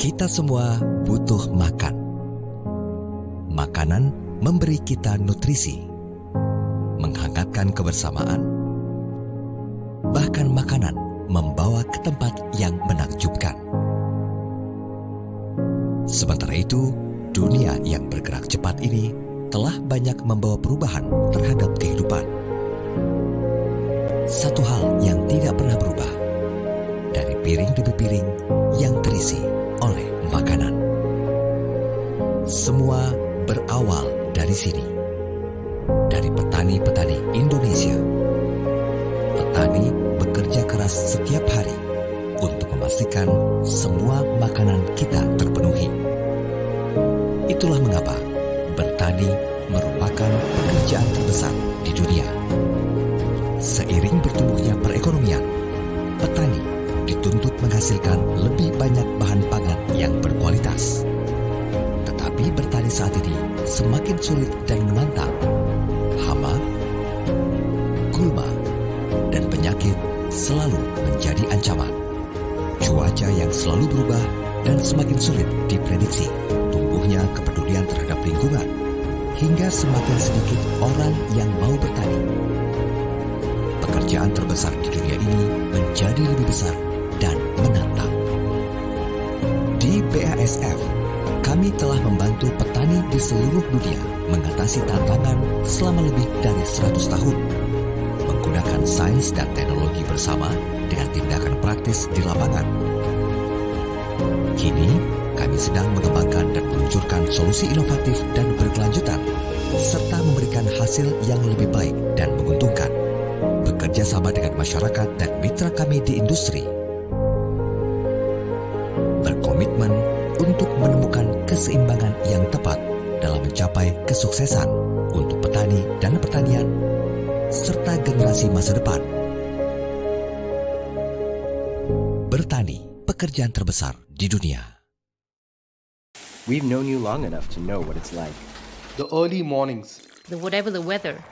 Kita semua butuh makan. Makanan memberi kita nutrisi, menghangatkan kebersamaan. Bahkan makanan membawa ke tempat yang menakjubkan. Sementara itu, dunia yang bergerak cepat ini telah banyak membawa perubahan terhadap kehidupan. Satu hal yang tidak pernah berubah, dari piring demi piring yang terisi oleh makanan. Semua berawal dari sini, dari petani-petani Indonesia. Petani bekerja keras setiap hari untuk memastikan semua makanan kita terpenuhi. Itulah mengapa bertani merupakan pekerjaan terbesar di dunia. Seiring bertumbuhnya perekonomian, petani dituntut menghasilkan lebih banyak bahan pangan yang berkualitas. Tetapi bertani saat ini semakin sulit dan menantang. Hama, gulma, dan penyakit selalu menjadi ancaman. Cuaca yang selalu berubah dan semakin sulit diprediksi. Tumbuhnya kepedulian terhadap lingkungan, hingga semakin sedikit orang yang mau bertani. Pekerjaan terbesar di dunia ini menjadi lebih besar dan menantang. Di BASF, kami telah membantu petani di seluruh dunia mengatasi tantangan selama lebih dari 100 tahun. Menggunakan sains dan teknologi bersama dengan tindakan praktis di lapangan. Kini, kami sedang mengembangkan dan meluncurkan solusi inovatif dan berkelanjutan, serta memberikan hasil yang lebih baik dan menguntungkan. Bekerja sama dengan masyarakat dan mitra kami di industri. Berkomitmen untuk menemukan keseimbangan yang tepat dalam mencapai kesuksesan untuk petani dan pertanian, serta generasi masa depan. Bertani, pekerjaan terbesar di dunia. We've known you long enough to know what it's like. The early mornings, Whatever the weather,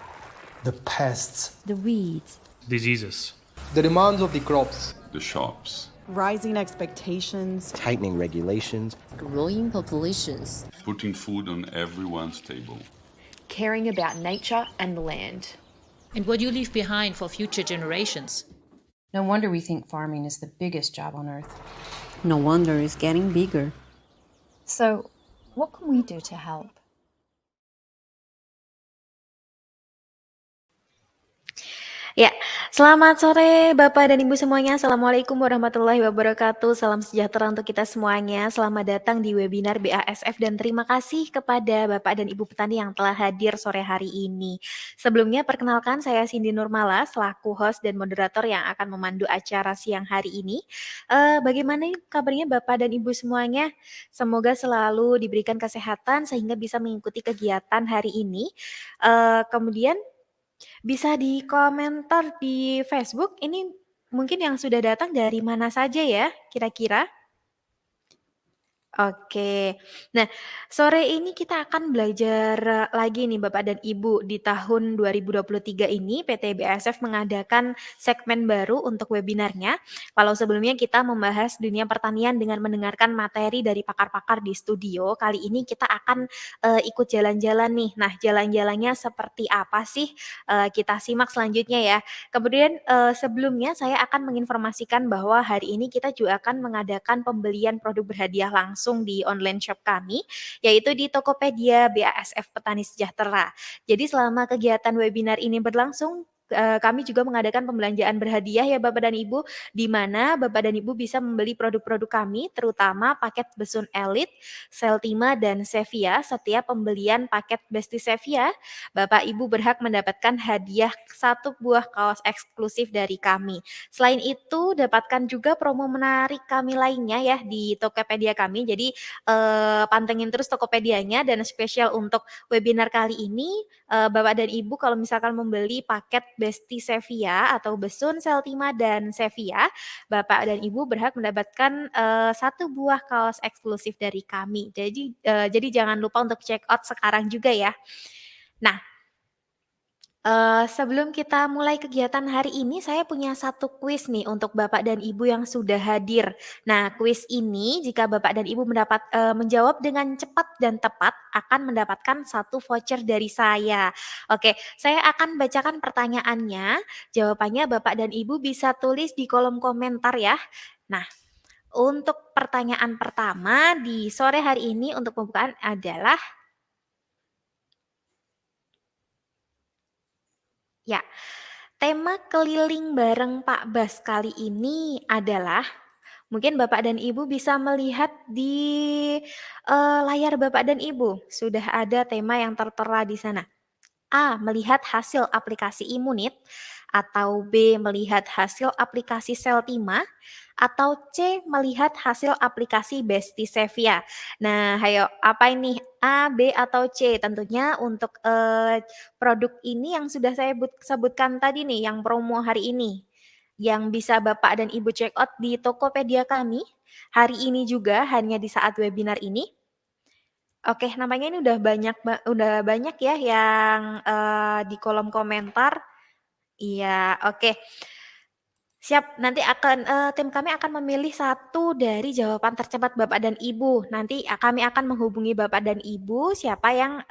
the pests, the weeds, diseases, the demands of the crops, the shops, rising expectations, Tightening regulations, growing populations, putting food on everyone's table. caring about nature and the land. and what you leave behind for future generations. No wonder we think farming is the biggest job on earth. no wonder it's getting bigger. So, what can we do to help? Ya, selamat sore Bapak dan Ibu semuanya. Assalamualaikum warahmatullahi wabarakatuh. Salam sejahtera untuk kita semuanya. Selamat datang di webinar BASF dan terima kasih kepada Bapak dan Ibu petani yang telah hadir sore hari ini. Sebelumnya perkenalkan saya Cindy Nurmala selaku host dan moderator yang akan memandu acara siang hari ini. Bagaimana kabarnya Bapak dan Ibu semuanya? Semoga selalu diberikan kesehatan sehingga bisa mengikuti kegiatan hari ini. Kemudian bisa di komentar di Facebook, ini mungkin yang sudah datang dari mana saja ya kira-kira? Oke. Nah, sore ini kita akan belajar lagi nih Bapak dan Ibu. Di tahun 2023 ini PT BASF mengadakan segmen baru untuk webinarnya. Kalau sebelumnya kita membahas dunia pertanian dengan mendengarkan materi dari pakar-pakar di studio, kali ini kita akan ikut jalan-jalan nih. Nah, jalan-jalannya seperti apa sih? Kita simak selanjutnya ya. Kemudian sebelumnya saya akan menginformasikan bahwa hari ini kita juga akan mengadakan pembelian produk berhadiah langsung di online shop kami, yaitu di Tokopedia BASF Petani Sejahtera. Jadi selama kegiatan webinar ini berlangsung, kami juga mengadakan pembelanjaan berhadiah ya Bapak dan Ibu, di mana Bapak dan Ibu bisa membeli produk-produk kami, terutama paket Besun Elite, Seltima, dan Sevia. Setiap pembelian paket Besti Sevia, Bapak Ibu berhak mendapatkan hadiah 1 buah kaos eksklusif dari kami. Selain itu, dapatkan juga promo menarik kami lainnya ya di Tokopedia kami. Jadi pantengin terus Tokopedianya, dan spesial untuk webinar kali ini, Bapak dan Ibu kalau misalkan membeli paket Besti Sevia atau Besun, Seltima, dan Sevia, Bapak dan Ibu berhak mendapatkan 1 buah kaos eksklusif dari kami. Jadi jangan lupa untuk check out sekarang juga ya. Nah, Sebelum kita mulai kegiatan hari ini, saya punya satu kuis nih untuk Bapak dan Ibu yang sudah hadir. Nah, kuis ini jika Bapak dan Ibu menjawab dengan cepat dan tepat, akan mendapatkan satu voucher dari saya. Oke, saya akan bacakan pertanyaannya, jawabannya Bapak dan Ibu bisa tulis di kolom komentar ya. Nah, untuk pertanyaan pertama di sore hari ini untuk pembukaan adalah ya, tema keliling bareng Pak Bas kali ini adalah, mungkin Bapak dan Ibu bisa melihat di layar Bapak dan Ibu, sudah ada tema yang tertera di sana. A. Melihat hasil aplikasi Immunit, atau B. Melihat hasil aplikasi Seltima, atau C. Melihat hasil aplikasi Bestisevia. Nah, hayo apa ini? A, B, atau C? Tentunya untuk produk ini yang sudah saya sebutkan tadi nih, yang promo hari ini, yang bisa Bapak dan Ibu check out di Tokopedia kami hari ini juga, hanya di saat webinar ini. Oke, namanya ini udah banyak ya yang di kolom komentar. Iya, oke. Siap, nanti tim kami akan memilih satu dari jawaban tercepat Bapak dan Ibu. Nanti kami akan menghubungi Bapak dan Ibu siapa yang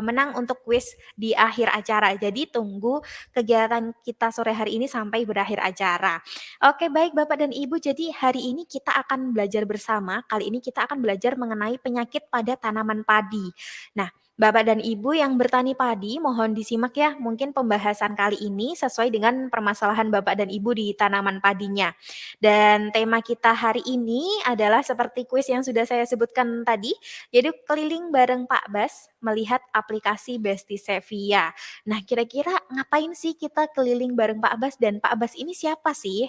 menang untuk kuis di akhir acara. Jadi tunggu kegiatan kita sore hari ini sampai berakhir acara. Oke, baik Bapak dan Ibu. Jadi hari ini kita akan belajar bersama. Kali ini kita akan belajar mengenai penyakit pada tanaman padi. Nah, Bapak dan Ibu yang bertani padi, mohon disimak ya, mungkin pembahasan kali ini sesuai dengan permasalahan Bapak dan Ibu di tanaman padinya. Dan tema kita hari ini adalah seperti kuis yang sudah saya sebutkan tadi, yaitu keliling bareng Pak Bas melihat aplikasi Bestisevia. Nah, kira-kira ngapain sih kita keliling bareng Pak Bas, dan Pak Bas ini siapa sih?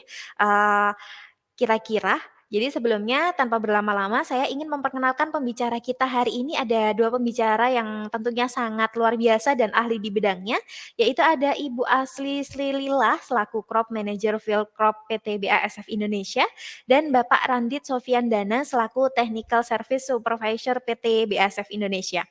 Kira-kira. Jadi sebelumnya tanpa berlama-lama saya ingin memperkenalkan pembicara kita hari ini. Ada dua pembicara yang tentunya sangat luar biasa dan ahli di bidangnya, yaitu ada Ibu Asli Slilila selaku Crop Manager Field Crop PT BASF Indonesia, dan Bapak Randit Sofiandana selaku Technical Service Supervisor PT BASF Indonesia.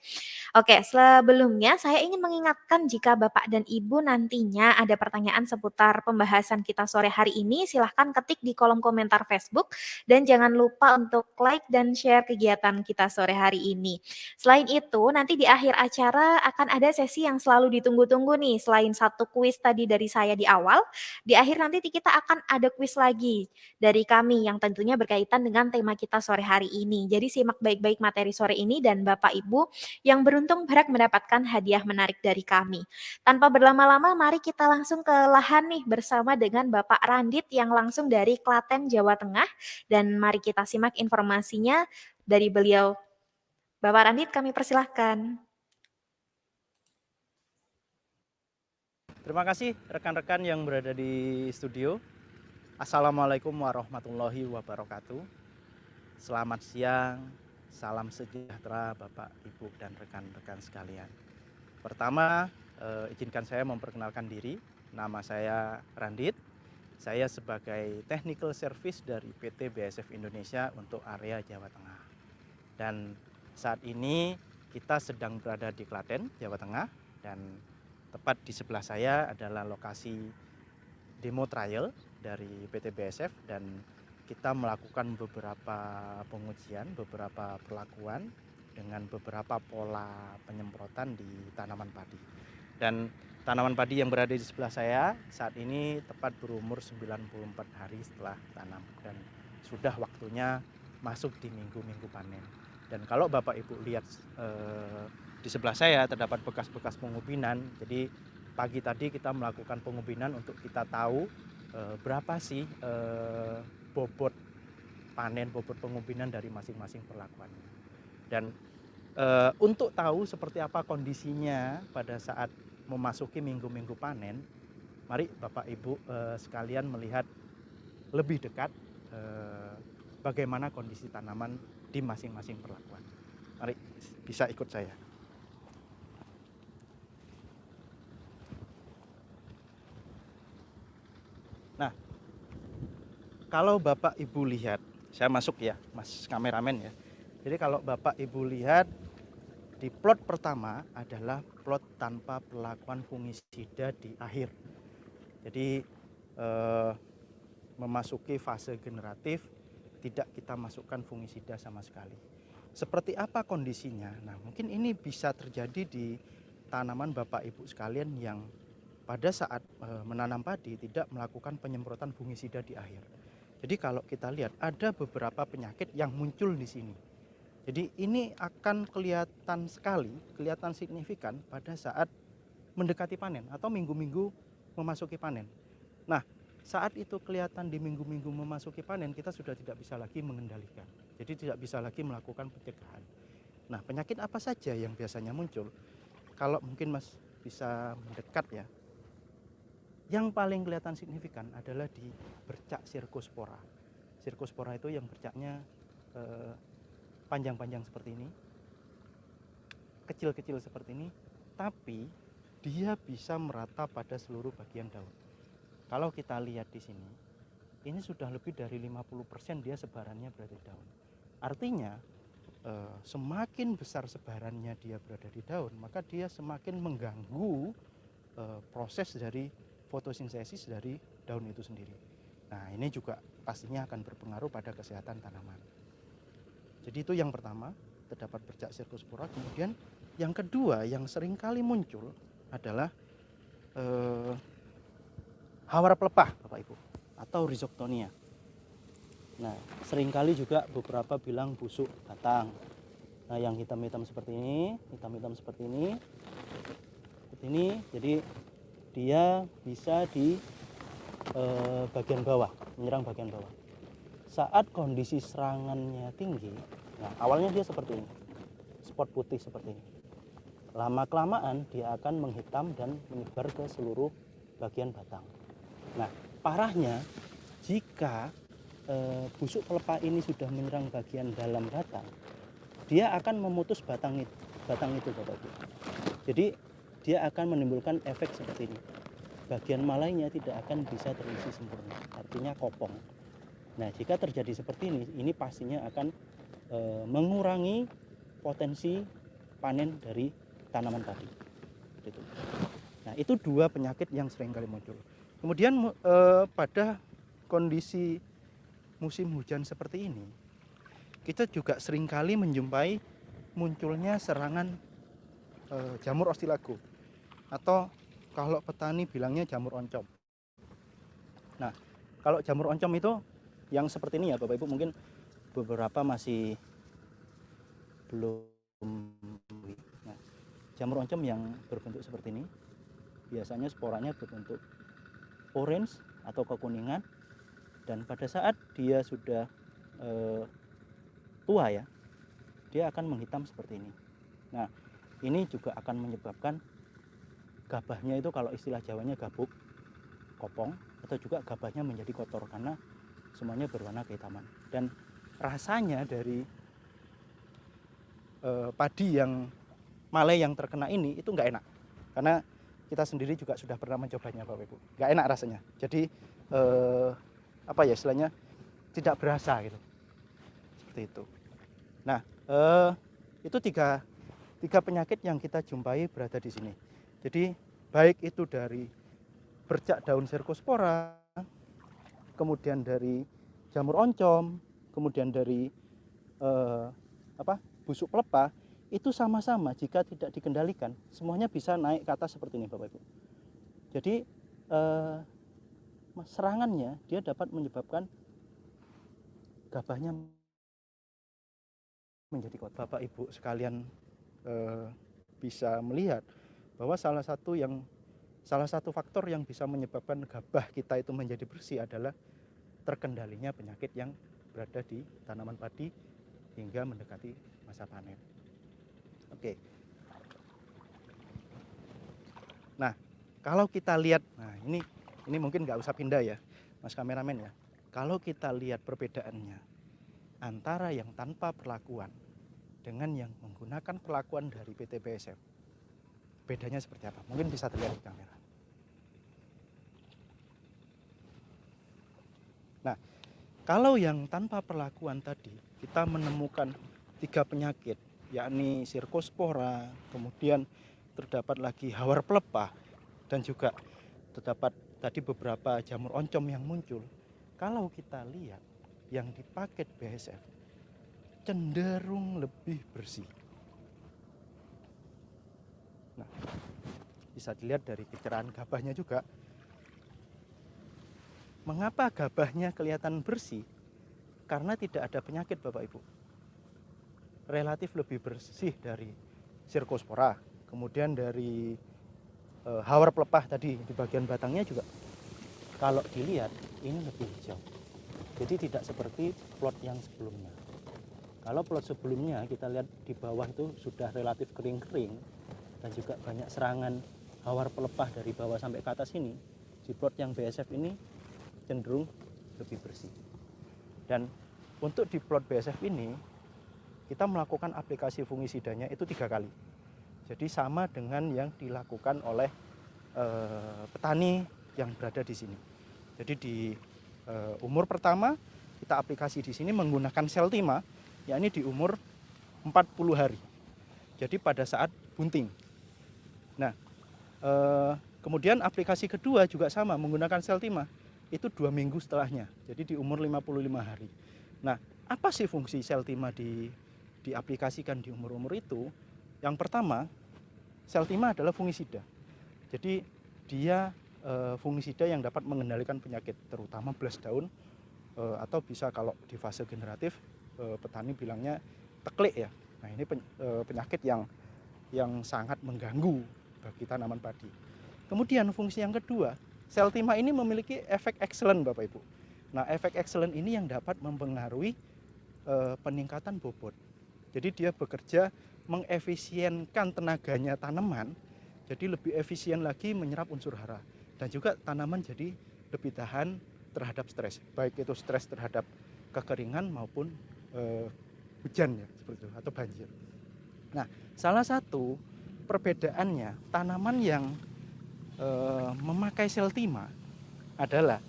Oke, sebelumnya saya ingin mengingatkan jika Bapak dan Ibu nantinya ada pertanyaan seputar pembahasan kita sore hari ini, silahkan ketik di kolom komentar Facebook, dan jangan lupa untuk like dan share kegiatan kita sore hari ini. Selain itu, nanti di akhir acara akan ada sesi yang selalu ditunggu-tunggu nih. Selain satu kuis tadi dari saya di awal, di akhir nanti kita akan ada kuis lagi dari kami yang tentunya berkaitan dengan tema kita sore hari ini. Jadi simak baik-baik materi sore ini dan Bapak Ibu yang beruntung berhak mendapatkan hadiah menarik dari kami. Tanpa berlama-lama, mari kita langsung ke lahan nih bersama dengan Bapak Randit yang langsung dari Klaten, Jawa Tengah. Dan mari kita simak informasinya dari beliau. Bapak Randit, kami persilahkan. Terima kasih rekan-rekan yang berada di studio. Assalamualaikum warahmatullahi wabarakatuh. Selamat siang, salam sejahtera Bapak, Ibu, dan rekan-rekan sekalian. Pertama, izinkan saya memperkenalkan diri. Nama saya Randit. Saya sebagai Technical Service dari PT BASF Indonesia untuk area Jawa Tengah. Dan saat ini kita sedang berada di Klaten, Jawa Tengah, dan tepat di sebelah saya adalah lokasi demo trial dari PT BASF, dan kita melakukan beberapa pengujian, beberapa perlakuan dengan beberapa pola penyemprotan di tanaman padi. Dan tanaman padi yang berada di sebelah saya saat ini tepat berumur 94 hari setelah tanam, dan sudah waktunya masuk di minggu-minggu panen. Dan kalau Bapak Ibu lihat di sebelah saya terdapat bekas-bekas pengubinan. Jadi pagi tadi kita melakukan pengubinan untuk kita tahu berapa sih bobot panen, bobot pengubinan dari masing-masing perlakuannya. Dan untuk tahu seperti apa kondisinya pada saat memasuki minggu-minggu panen, mari Bapak Ibu sekalian melihat lebih dekat bagaimana kondisi tanaman di masing-masing perlakuan. Mari bisa ikut saya. Nah, kalau Bapak Ibu lihat, saya masuk ya, Mas kameramen ya. Jadi kalau Bapak Ibu lihat di plot pertama adalah plot tanpa perlakuan fungisida di akhir. Jadi memasuki fase generatif, tidak kita masukkan fungisida sama sekali. Seperti apa kondisinya? Nah, mungkin ini bisa terjadi di tanaman Bapak Ibu sekalian yang pada saat menanam padi tidak melakukan penyemprotan fungisida di akhir. Jadi kalau kita lihat ada beberapa penyakit yang muncul di sini. Jadi ini akan kelihatan sekali, kelihatan signifikan pada saat mendekati panen atau minggu-minggu memasuki panen. Nah, saat itu kelihatan di minggu-minggu memasuki panen, kita sudah tidak bisa lagi mengendalikan. Jadi tidak bisa lagi melakukan pencegahan. Nah, penyakit apa saja yang biasanya muncul? Kalau mungkin Mas bisa mendekat ya. Yang paling kelihatan signifikan adalah di bercak Cercospora. Cercospora itu yang bercaknya panjang-panjang seperti ini, kecil-kecil seperti ini, tapi dia bisa merata pada seluruh bagian daun. Kalau kita lihat di sini, ini sudah lebih dari 50% dia sebarannya berada di daun. Artinya semakin besar sebarannya dia berada di daun, maka dia semakin mengganggu proses dari fotosintesis dari daun itu sendiri. Nah, ini juga pastinya akan berpengaruh pada kesehatan tanaman. Jadi itu yang pertama, terdapat bercak Cercospora. Kemudian yang kedua yang sering kali muncul adalah hawar pelepah Bapak Ibu atau Rhizoctonia. Nah, seringkali juga beberapa bilang busuk batang. Nah, yang hitam-hitam seperti ini, seperti ini. Jadi dia bisa di bagian bawah, menyerang bagian bawah. Saat kondisi serangannya tinggi, nah awalnya dia seperti ini, spot putih seperti ini. Lama-kelamaan dia akan menghitam dan menyebar ke seluruh bagian batang. Nah, parahnya jika busuk pelepah ini sudah menyerang bagian dalam batang, dia akan memutus batang itu Bapak Ibu. Jadi dia akan menimbulkan efek seperti ini. Bagian malainya tidak akan bisa terisi sempurna, artinya kopong. Nah, jika terjadi seperti ini pastinya akan mengurangi potensi panen dari tanaman padi. Gitu. Nah, itu dua penyakit yang sering kali muncul. Kemudian pada kondisi musim hujan seperti ini, kita juga sering kali menjumpai munculnya serangan jamur ostilago atau kalau petani bilangnya jamur oncom. Nah, kalau jamur oncom itu yang seperti ini ya Bapak Ibu, mungkin beberapa masih belum. Nah, jamur oncom yang berbentuk seperti ini biasanya sporanya berbentuk orange atau kekuningan, dan pada saat dia sudah tua ya, dia akan menghitam seperti ini. Nah, ini juga akan menyebabkan gabahnya itu, kalau istilah Jawanya gabuk, kopong, atau juga gabahnya menjadi kotor karena semuanya berwarna kehitaman. Dan rasanya dari padi yang malai yang terkena ini itu nggak enak, karena kita sendiri juga sudah pernah mencobanya Bapak Ibu. Nggak enak rasanya. Jadi apa ya istilahnya, tidak berasa gitu. Seperti itu. Nah, itu tiga penyakit yang kita jumpai berada di sini. Jadi baik itu dari bercak daun Cercospora, kemudian dari jamur oncom, kemudian dari busuk pelepah, itu sama-sama jika tidak dikendalikan semuanya bisa naik ke atas seperti ini Bapak Ibu. Jadi serangannya dia dapat menyebabkan gabahnya menjadi kotor. Bapak Ibu sekalian bisa melihat bahwa salah satu faktor yang bisa menyebabkan gabah kita itu menjadi bersih adalah terkendalinya penyakit yang berada di tanaman padi hingga mendekati masa panen. Oke. Nah, kalau kita lihat, nah ini mungkin nggak usah pindah ya, Mas kameramen ya. Kalau kita lihat perbedaannya antara yang tanpa perlakuan dengan yang menggunakan perlakuan dari PT BASF, bedanya seperti apa? Mungkin bisa terlihat di kamera. Nah, kalau yang tanpa perlakuan tadi kita menemukan 3 penyakit yakni Cercospora, kemudian terdapat lagi hawar pelepah, dan juga terdapat tadi beberapa jamur oncom yang muncul. Kalau kita lihat yang di paket BASF cenderung lebih bersih. Nah, bisa dilihat dari kecerahan gabahnya juga. Mengapa gabahnya kelihatan bersih? Karena tidak ada penyakit, Bapak Ibu. Relatif lebih bersih dari Cercospora, kemudian dari hawar pelepah tadi di bagian batangnya juga kalau dilihat ini lebih hijau. Jadi tidak seperti plot yang sebelumnya. Kalau plot sebelumnya kita lihat di bawah itu sudah relatif kering-kering dan juga banyak serangan hawar pelepah dari bawah sampai ke atas ini. Di plot yang BASF ini cenderung lebih bersih. Dan untuk di plot BASF ini kita melakukan aplikasi fungisidanya itu 3 kali. Jadi sama dengan yang dilakukan oleh petani yang berada di sini. Jadi di umur pertama kita aplikasi di sini menggunakan Seltima, yakni di umur 40 hari. Jadi pada saat bunting. Nah, kemudian aplikasi kedua juga sama menggunakan Seltima, itu 2 minggu setelahnya. Jadi di umur 55 hari. Nah, apa sih fungsi Seltima diaplikasikan di umur-umur itu? Yang pertama, Seltima adalah fungisida. Jadi dia fungisida yang dapat mengendalikan penyakit, terutama belas daun, atau bisa kalau di fase generatif petani bilangnya teklik ya. Nah, ini penyakit yang sangat mengganggu bagi tanaman padi. Kemudian fungsi yang kedua, Seltima ini memiliki efek excellent, Bapak Ibu. Nah, efek excellent ini yang dapat mempengaruhi peningkatan bobot. Jadi dia bekerja mengefisienkan tenaganya tanaman, jadi lebih efisien lagi menyerap unsur hara. Dan juga tanaman jadi lebih tahan terhadap stres, baik itu stres terhadap kekeringan maupun hujan ya, seperti itu, atau banjir. Nah, salah satu perbedaannya tanaman yang memakai Seltima adalah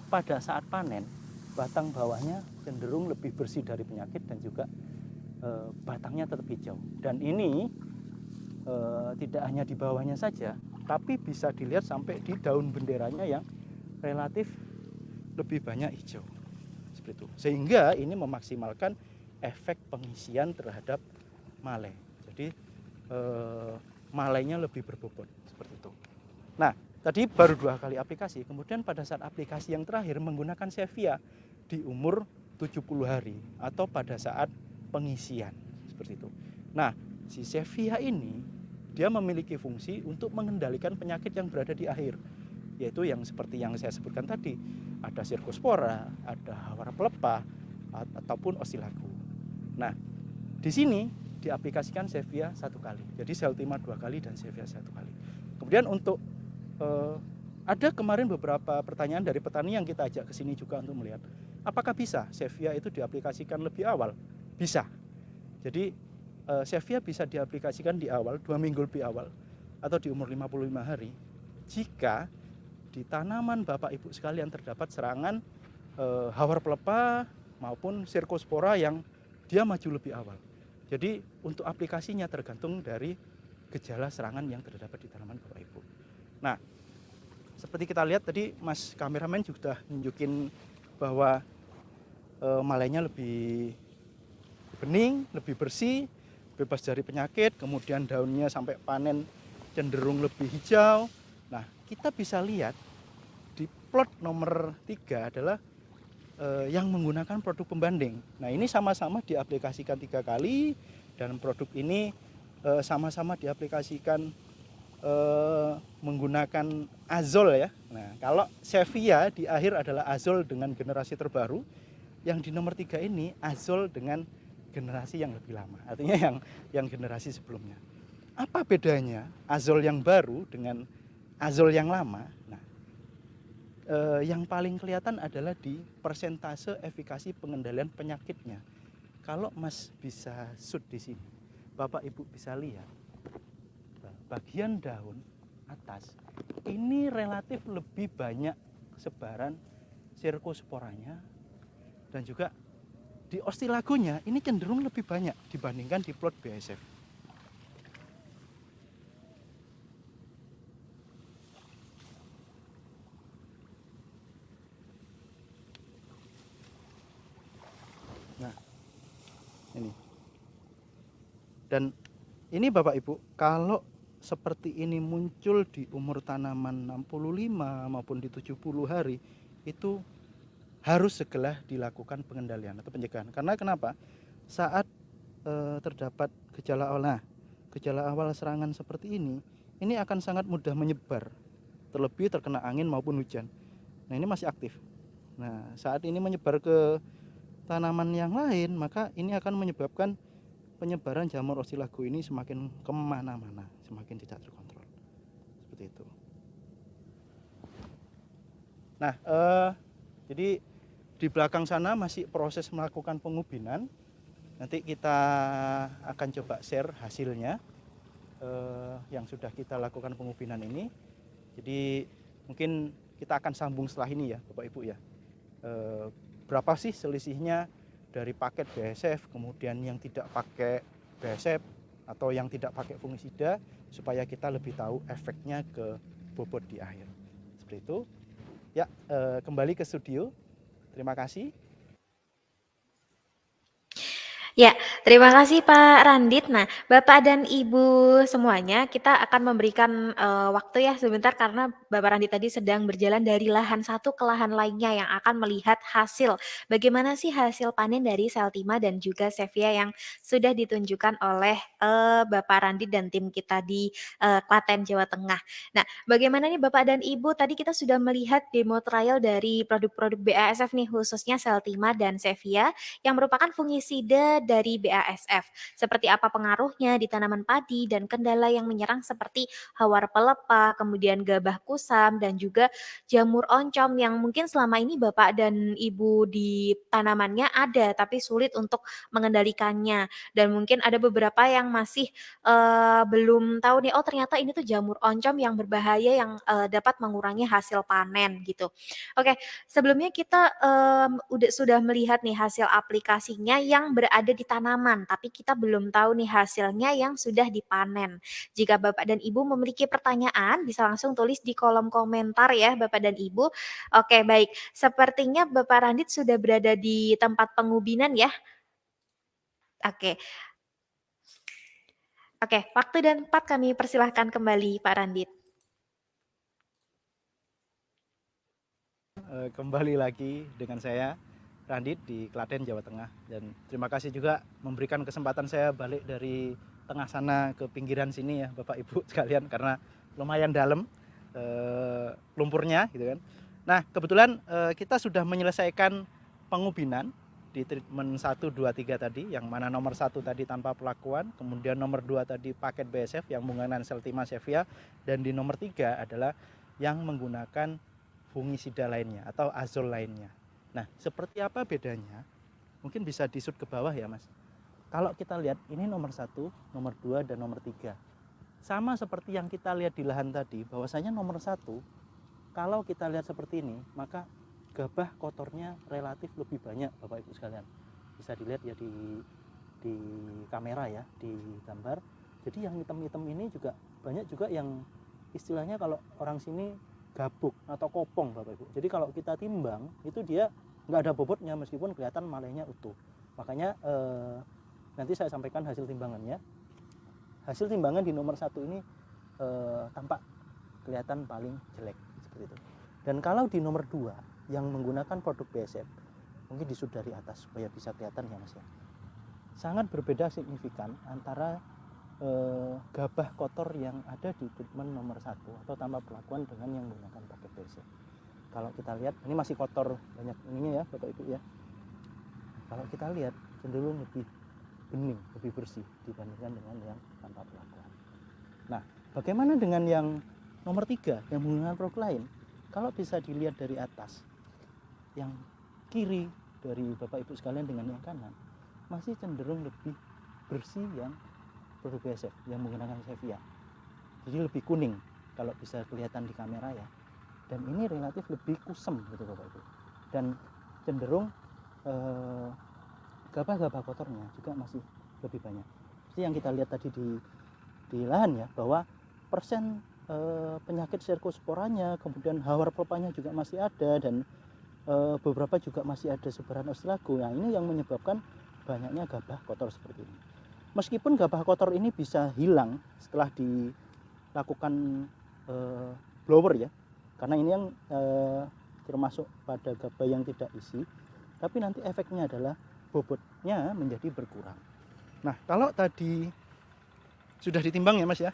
pada saat panen batang bawahnya cenderung lebih bersih dari penyakit dan juga batangnya tetap hijau. Dan ini tidak hanya di bawahnya saja, tapi bisa dilihat sampai di daun benderanya yang relatif lebih banyak hijau. Seperti itu. Sehingga ini memaksimalkan efek pengisian terhadap male. Jadi malainya lebih berbobot seperti itu. Nah, tadi baru 2 kali aplikasi. Kemudian pada saat aplikasi yang terakhir menggunakan Sevia di umur 70 hari atau pada saat pengisian seperti itu. Nah, si Sevia ini dia memiliki fungsi untuk mengendalikan penyakit yang berada di akhir, yaitu yang seperti yang saya sebutkan tadi, ada Cercospora, ada hawar pelepah ataupun Ostilago. Nah, di sini diaplikasikan Sevia 1 kali. Jadi Seltima 2 kali dan Sevia 1 kali. Kemudian untuk ada kemarin beberapa pertanyaan dari petani yang kita ajak ke sini juga untuk melihat apakah bisa Sevia itu diaplikasikan lebih awal. Bisa. Jadi Sevia bisa diaplikasikan di awal, 2 minggu lebih awal atau di umur 55 hari jika di tanaman Bapak Ibu sekalian terdapat serangan hawar pelepah maupun Cercospora yang dia maju lebih awal. Jadi untuk aplikasinya tergantung dari gejala serangan yang terdapat di tanaman Bapak Ibu. Nah, seperti kita lihat tadi Mas kameramen juga nunjukin bahwa malainya lebih bening, lebih bersih, bebas dari penyakit, kemudian daunnya sampai panen cenderung lebih hijau. Nah, kita bisa lihat di plot nomor 3 adalah yang menggunakan produk pembanding. Nah, ini sama-sama diaplikasikan 3 kali dan produk ini sama-sama diaplikasikan menggunakan azol ya. Nah, kalau Sevia di akhir adalah azol dengan generasi terbaru, yang di nomor 3 ini azol dengan generasi yang lebih lama, artinya yang generasi sebelumnya. Apa bedanya azol yang baru dengan azol yang lama? Nah, yang paling kelihatan adalah di persentase efikasi pengendalian penyakitnya. Kalau Mas bisa shoot di sini, Bapak Ibu bisa lihat bagian daun atas ini relatif lebih banyak sebaran Cercosporanya dan juga di ostilagonya ini cenderung lebih banyak dibandingkan di plot BASF. Nah, ini. Dan ini Bapak Ibu, kalau seperti ini muncul di umur tanaman 65 maupun di 70 hari, itu harus segera dilakukan pengendalian atau pencegahan. Karena kenapa? Saat terdapat gejala awal, gejala awal serangan seperti ini akan sangat mudah menyebar, terlebih terkena angin maupun hujan. Nah, ini masih aktif. Nah, saat ini menyebar ke tanaman yang lain, maka ini akan menyebabkan penyebaran jamur ostilago ini semakin kemana-mana, semakin tidak terkontrol. Seperti itu. Nah, jadi di belakang sana masih proses melakukan pengubinan. Nanti kita akan coba share hasilnya yang sudah kita lakukan pengubinan ini. Jadi mungkin kita akan sambung setelah ini ya Bapak Ibu ya. Berapa sih selisihnya dari paket BASF kemudian yang tidak pakai BASF atau yang tidak pakai fungisida, supaya kita lebih tahu efeknya ke bobot di akhir. Seperti itu. Ya, kembali ke studio. Terima kasih. Ya, terima kasih Pak Randit. Nah, Bapak dan Ibu semuanya, kita akan memberikan waktu ya sebentar karena Bapak Randit tadi sedang berjalan dari lahan satu ke lahan lainnya yang akan melihat hasil. Bagaimana sih hasil panen dari Seltima dan juga Sevia yang sudah ditunjukkan oleh Bapak Randit dan tim kita di Klaten, Jawa Tengah. Nah, bagaimana nih Bapak dan Ibu? Tadi kita sudah melihat demo trial dari produk-produk BASF nih, khususnya Seltima dan Sevia yang merupakan fungisida dari BASF. Seperti apa pengaruhnya di tanaman padi dan kendala yang menyerang seperti hawar pelepah, kemudian gabah kusam dan juga jamur oncom yang mungkin selama ini Bapak dan Ibu di tanamannya ada tapi sulit untuk mengendalikannya. Dan mungkin ada beberapa yang masih belum tahu nih, oh ternyata ini tuh jamur oncom yang berbahaya yang dapat mengurangi hasil panen gitu. Oke, sebelumnya kita sudah melihat nih hasil aplikasinya yang berada di tanaman, tapi kita belum tahu nih hasilnya yang sudah dipanen. Jika Bapak dan Ibu memiliki pertanyaan, bisa langsung tulis di kolom komentar ya Bapak dan Ibu. Oke, baik. Sepertinya Bapak Randit sudah berada di tempat pengubinan ya. Oke. Oke, waktu dan tempat kami persilahkan kembali Pak Randit. Kembali lagi dengan saya Randit di Klaten, Jawa Tengah, dan terima kasih juga memberikan kesempatan saya balik dari tengah sana ke pinggiran sini ya Bapak Ibu sekalian, karena lumayan dalam lumpurnya gitu kan. Nah, kebetulan kita sudah menyelesaikan pengubinan di treatment 1, 2, 3 tadi, yang mana nomor 1 tadi tanpa perlakuan, kemudian nomor 2 tadi paket BASF yang menggunakan Seltima Sevia, dan di nomor 3 adalah yang menggunakan fungisida lainnya atau azol lainnya. Nah, seperti apa bedanya? Mungkin bisa di-shoot ke bawah ya Mas. Kalau kita lihat ini nomor 1, nomor 2, dan nomor 3. Sama seperti yang kita lihat di lahan tadi, bahwasanya nomor 1, kalau kita lihat seperti ini, maka gabah kotornya relatif lebih banyak Bapak Ibu sekalian. Bisa dilihat ya di kamera ya, di gambar. Jadi yang hitam-hitam ini juga banyak juga yang istilahnya kalau orang sini gabuk atau kopong Bapak Ibu. Jadi kalau kita timbang itu dia nggak ada bobotnya meskipun kelihatan malainya utuh. Makanya nanti saya sampaikan hasil timbangannya. Hasil timbangan di nomor 1 ini tampak kelihatan paling jelek seperti itu. Dan kalau di nomor 2 yang menggunakan produk BASF, mungkin disud dari atas supaya bisa kelihatan ya Mas ya. Sangat berbeda signifikan antara gabah kotor yang ada di treatment nomor 1 atau tanpa perlakuan dengan yang menggunakan paket BASF. Kalau kita lihat ini masih kotor banyak ininya ya Bapak Ibu ya. Kalau kita lihat cenderung lebih bening, lebih bersih dibandingkan dengan yang tanpa perlakuan. Nah, bagaimana dengan yang nomor 3 yang menggunakan produk lain? Kalau bisa dilihat dari atas, yang kiri dari Bapak Ibu sekalian dengan yang kanan masih cenderung lebih bersih yang produk BASF yang menggunakan Sevia. Jadi lebih kuning kalau bisa kelihatan di kamera ya. Dan ini relatif lebih kusam gitu Bapak Ibu. Dan cenderung gabah-gabah kotornya juga masih lebih banyak. Seperti yang kita lihat tadi di lahan ya, bahwa persen penyakit cercosporanya, kemudian hawar pepanya juga masih ada, dan beberapa juga masih ada sebaran ostrago. Nah, ini yang menyebabkan banyaknya gabah kotor seperti ini. Meskipun gabah kotor ini bisa hilang setelah dilakukan blower ya, karena ini yang termasuk pada gabah yang tidak isi, tapi nanti efeknya adalah bobotnya menjadi berkurang. Nah, kalau tadi sudah ditimbang ya Mas ya,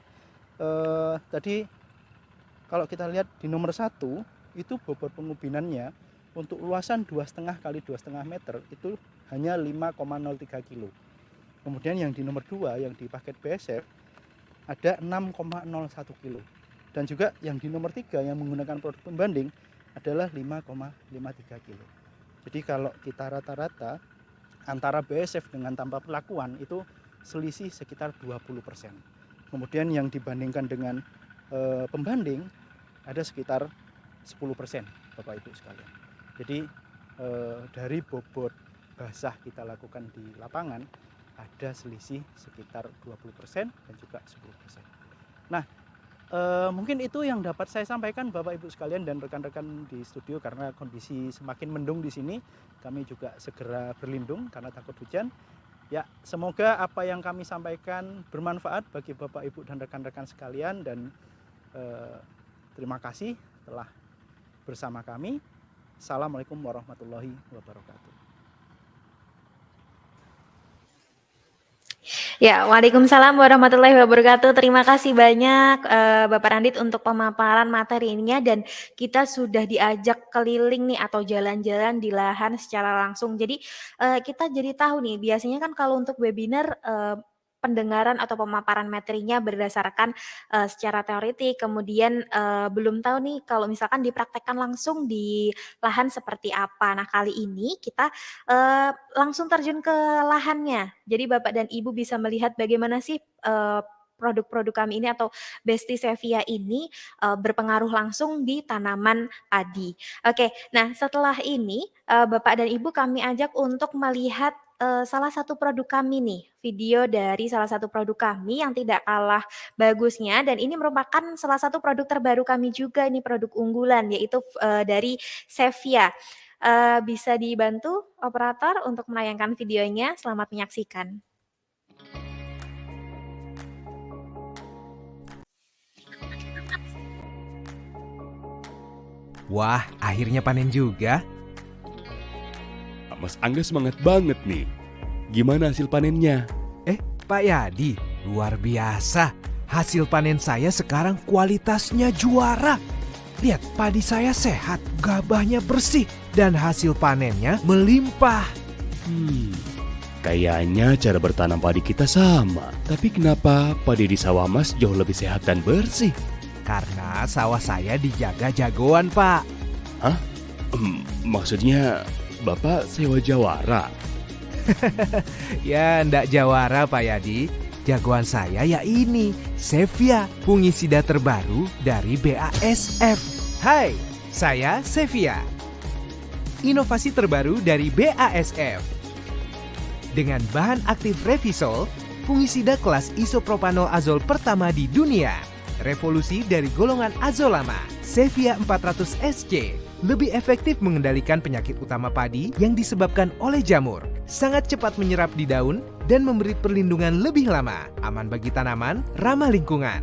tadi kalau kita lihat di nomor 1 itu bobot pengubinannya untuk luasan 2,5 kali 2,5 meter itu hanya 5,03 kilo. Kemudian yang di nomor 2 yang di paket BASF ada 6,01 kilo. Dan juga yang di nomor 3 yang menggunakan produk pembanding adalah 5,53 kilo. Jadi kalau kita rata-rata antara BASF dengan tanpa perlakuan itu selisih sekitar 20%. Kemudian yang dibandingkan dengan pembanding ada sekitar 10%, Bapak Ibu sekalian. Jadi dari bobot basah kita lakukan di lapangan ada selisih sekitar 20% dan juga 10%. Nah, mungkin itu yang dapat saya sampaikan Bapak Ibu sekalian dan rekan-rekan di studio, karena kondisi semakin mendung di sini, kami juga segera berlindung karena takut hujan. Ya, semoga apa yang kami sampaikan bermanfaat bagi Bapak Ibu dan rekan-rekan sekalian, dan terima kasih telah bersama kami. Assalamualaikum warahmatullahi wabarakatuh. Ya, waalaikumsalam warahmatullahi wabarakatuh. Terima kasih banyak Bapak Randit untuk pemaparan materinya, dan kita sudah diajak keliling nih atau jalan-jalan di lahan secara langsung. Jadi kita jadi tahu nih, biasanya kan kalau untuk webinar pendengaran atau pemaparan materinya berdasarkan secara teoretik, kemudian belum tahu nih kalau misalkan dipraktekkan langsung di lahan seperti apa. Nah, kali ini kita langsung terjun ke lahannya. Jadi Bapak dan Ibu bisa melihat bagaimana sih produk-produk kami ini atau Besti Sevia ini berpengaruh langsung di tanaman padi. Oke, nah setelah ini Bapak dan Ibu kami ajak untuk melihat salah satu produk kami nih, video dari salah satu produk kami yang tidak kalah bagusnya, dan ini merupakan salah satu produk terbaru kami juga, ini produk unggulan yaitu dari Sevia. Bisa dibantu operator untuk menayangkan videonya. Selamat menyaksikan. Wah, akhirnya panen juga. Mas Angga semangat banget nih. Gimana hasil panennya? Pak Yadi, luar biasa. Hasil panen saya sekarang kualitasnya juara. Lihat, padi saya sehat, gabahnya bersih, dan hasil panennya melimpah. Kayaknya cara bertanam padi kita sama. Tapi kenapa padi di sawah Mas jauh lebih sehat dan bersih? Karena sawah saya dijaga jagoan, Pak. Hah? Maksudnya Bapak sewa jawara? Ya, ndak jawara Pak Yadi. Jagoan saya ya ini, Sevia, fungisida terbaru dari BASF. Hai, saya Sevia. Inovasi terbaru dari BASF. Dengan bahan aktif Revisol, fungisida kelas isopropanol azol pertama di dunia. Revolusi dari golongan azolama, Sevia 400 SC. Lebih efektif mengendalikan penyakit utama padi yang disebabkan oleh jamur. Sangat cepat menyerap di daun dan memberi perlindungan lebih lama. Aman bagi tanaman, ramah lingkungan.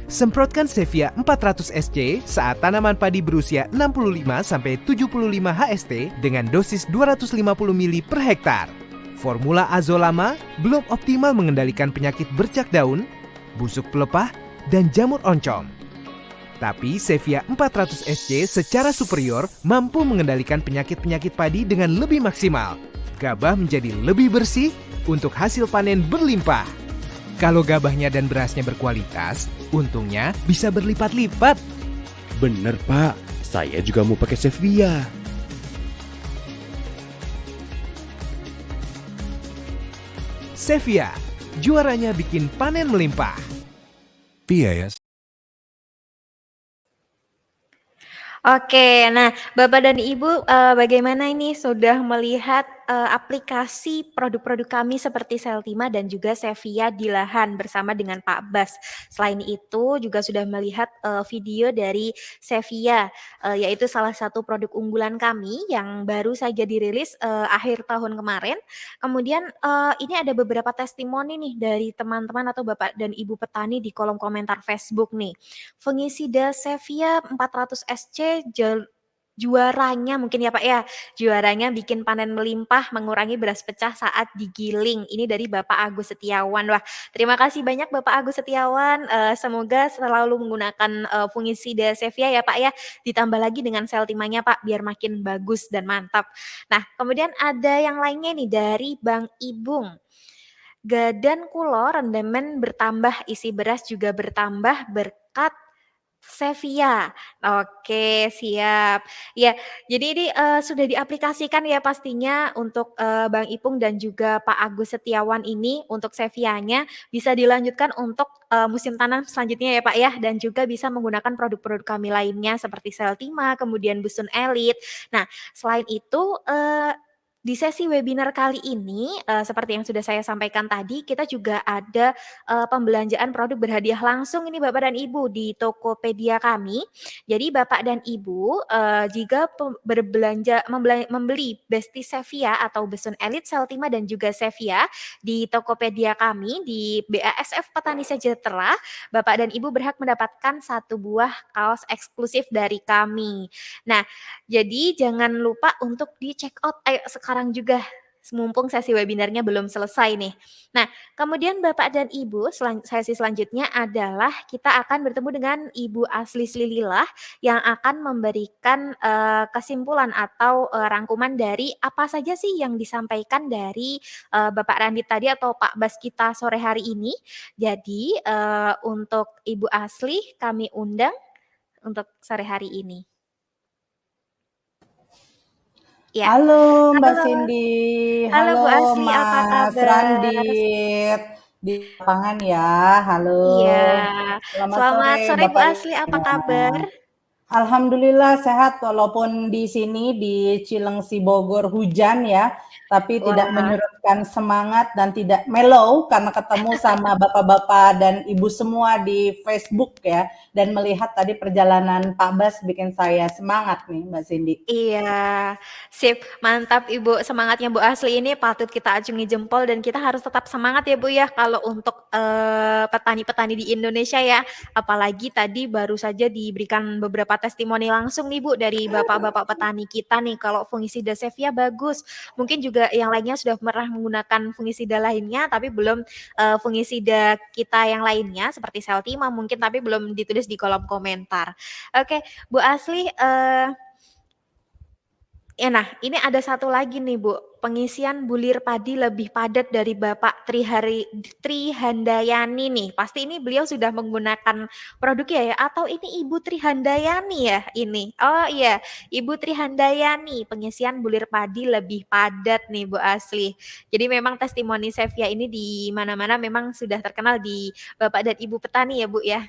Semprotkan Sevia 400 SC saat tanaman padi berusia 65-75 HST dengan dosis 250 ml per hektar. Formula azolama belum optimal mengendalikan penyakit bercak daun, busuk pelepah, dan jamur oncom. Tapi Sevia 400 SC secara superior mampu mengendalikan penyakit-penyakit padi dengan lebih maksimal. Gabah menjadi lebih bersih untuk hasil panen berlimpah. Kalau gabahnya dan berasnya berkualitas, untungnya bisa berlipat-lipat. Bener Pak, saya juga mau pakai Sevia. Sevia, juaranya bikin panen melimpah. BASF. Oke, nah Bapak dan Ibu bagaimana ini sudah melihat aplikasi produk-produk kami seperti Seltima dan juga Sevia di lahan bersama dengan Pak Bas. Selain itu juga sudah melihat video dari Sevia, yaitu salah satu produk unggulan kami yang baru saja dirilis akhir tahun kemarin. Kemudian ini ada beberapa testimoni nih dari teman-teman atau Bapak dan Ibu petani di kolom komentar Facebook nih. Fungisida Sevia 400 SC juaranya mungkin ya Pak ya, juaranya bikin panen melimpah, mengurangi beras pecah saat digiling. Ini dari Bapak Agus Setiawan. Wah, terima kasih banyak Bapak Agus Setiawan, semoga selalu menggunakan fungisida Sevia ya Pak ya, ditambah lagi dengan Seltimanya Pak, biar makin bagus dan mantap. Nah, kemudian ada yang lainnya nih dari Bang Ibung. Gadan kulo rendemen bertambah, isi beras juga bertambah berkat Sevia. Oke, siap. Ya, jadi ini sudah diaplikasikan ya pastinya untuk Bang Ipung dan juga Pak Agus Setiawan ini untuk Sevianya bisa dilanjutkan untuk musim tanam selanjutnya ya Pak ya, dan juga bisa menggunakan produk-produk kami lainnya seperti Seltima, kemudian Busun Elite. Nah, selain itu di sesi webinar kali ini, seperti yang sudah saya sampaikan tadi, kita juga ada pembelanjaan produk berhadiah langsung ini Bapak dan Ibu di Tokopedia kami. Jadi Bapak dan Ibu jika membeli Besti Sevia atau Besun Elite, Seltima dan juga Sevia di Tokopedia kami di BASF Petani Sejahtera, Bapak dan Ibu berhak mendapatkan 1 buah kaos eksklusif dari kami. Nah, jadi jangan lupa untuk di check out ayo sekarang juga, mumpung sesi webinarnya belum selesai nih. Nah, kemudian Bapak dan Ibu, sesi selanjutnya adalah kita akan bertemu dengan Ibu Asli Slililah yang akan memberikan kesimpulan atau rangkuman dari apa saja sih yang disampaikan dari Bapak Randit tadi atau Pak Bas kita sore hari ini. Jadi untuk Ibu Asli kami undang untuk sore hari ini. Ya. Halo Mbak Halo. Cindy, Halo Bu Asli, apa Mas kabar? Randit di lapangan ya, halo. Iya. Selamat Selamat sore Bu Bapak Asli, Ibu. apa kabar? Alhamdulillah sehat walaupun di sini di Cilengsi Bogor hujan ya, tapi tidak Wah. menyurutkan semangat dan tidak mellow karena ketemu sama bapak-bapak dan ibu semua di Facebook ya, dan melihat tadi perjalanan Pak Bas bikin saya semangat nih Mbak Cindy. Iya, sip, mantap Ibu, semangatnya Bu Asli ini patut kita acungi jempol dan kita harus tetap semangat ya Bu ya kalau untuk petani-petani di Indonesia ya, apalagi tadi baru saja diberikan beberapa testimoni langsung nih Bu dari bapak-bapak petani kita nih kalau fungisida Sevia bagus, mungkin juga yang lainnya sudah pernah menggunakan fungisida lainnya tapi belum fungisida kita yang lainnya seperti Seltima mungkin tapi belum ditulis di kolom komentar. Oke, Bu Asli, ya nah ini ada satu lagi nih Bu, pengisian bulir padi lebih padat dari Bapak Trihandayani nih. Pasti ini beliau sudah menggunakan produknya ya atau ini Ibu Trihandayani ya ini? Oh iya, Ibu Trihandayani, pengisian bulir padi lebih padat nih Bu Asli. Jadi memang testimoni Sevia ini di mana-mana memang sudah terkenal di Bapak dan Ibu petani ya Bu ya.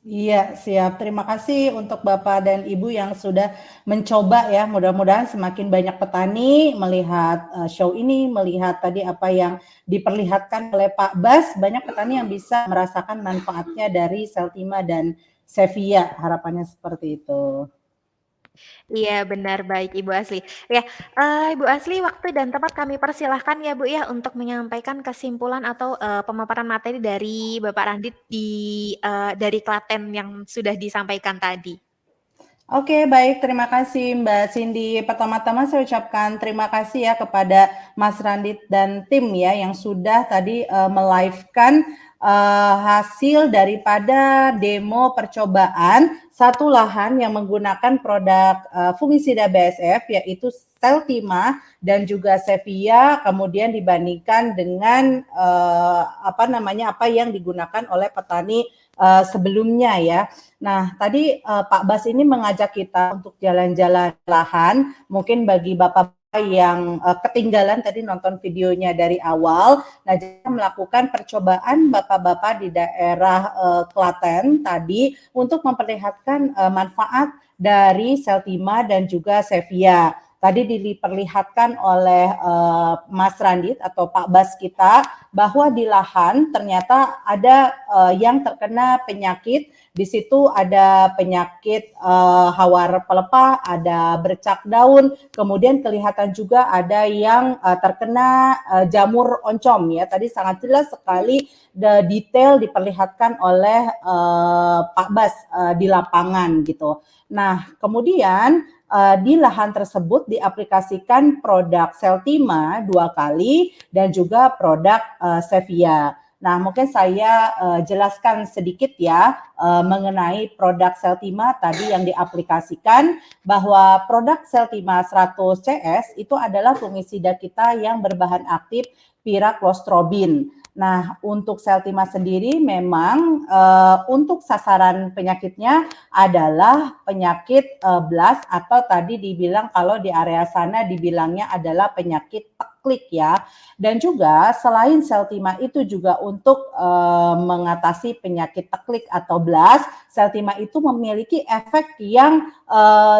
Iya, siap. Terima kasih untuk Bapak dan Ibu yang sudah mencoba ya. Mudah-mudahan semakin banyak petani melihat show ini, melihat tadi apa yang diperlihatkan oleh Pak Bas, banyak petani yang bisa merasakan manfaatnya dari Seltima dan Sevia. Harapannya seperti itu. Iya benar, baik Ibu Asli. Ya, Ibu Asli waktu dan tempat kami persilahkan ya Bu ya untuk menyampaikan kesimpulan atau pemaparan materi dari Bapak Randit dari Klaten yang sudah disampaikan tadi. Oke, baik. Terima kasih Mbak Cindy. Pertama-tama saya ucapkan terima kasih ya kepada Mas Randit dan tim ya yang sudah tadi melive-kan hasil daripada demo percobaan satu lahan yang menggunakan produk fungisida BASF yaitu Seltima dan juga Sevia, kemudian dibandingkan dengan apa yang digunakan oleh petani sebelumnya ya. Nah, tadi Pak Bas ini mengajak kita untuk jalan-jalan lahan, mungkin bagi Bapak yang ketinggalan tadi nonton videonya dari awal, nah kita melakukan percobaan bapak-bapak di daerah Klaten tadi untuk memperlihatkan manfaat dari Seltima dan juga Sevia. tadi diperlihatkan oleh Mas Randit atau Pak Bas kita bahwa di lahan ternyata ada yang terkena penyakit. Di situ ada penyakit hawar pelepah, ada bercak daun, kemudian kelihatan juga ada yang terkena jamur oncom ya. Tadi sangat jelas sekali detail diperlihatkan oleh Pak Bas di lapangan gitu. Nah, kemudian di lahan tersebut diaplikasikan produk Seltima 2 kali dan juga produk Sevia. Nah, mungkin saya jelaskan sedikit ya mengenai produk Seltima tadi yang diaplikasikan, bahwa produk Seltima 100 CS itu adalah fungisida kita yang berbahan aktif piraklostrobin. Nah, untuk Seltima sendiri memang untuk sasaran penyakitnya adalah penyakit BLAS atau tadi dibilang kalau di area sana dibilangnya adalah penyakit teklik ya. Dan juga selain Seltima itu juga untuk mengatasi penyakit teklik atau BLAS, Seltima itu memiliki efek yang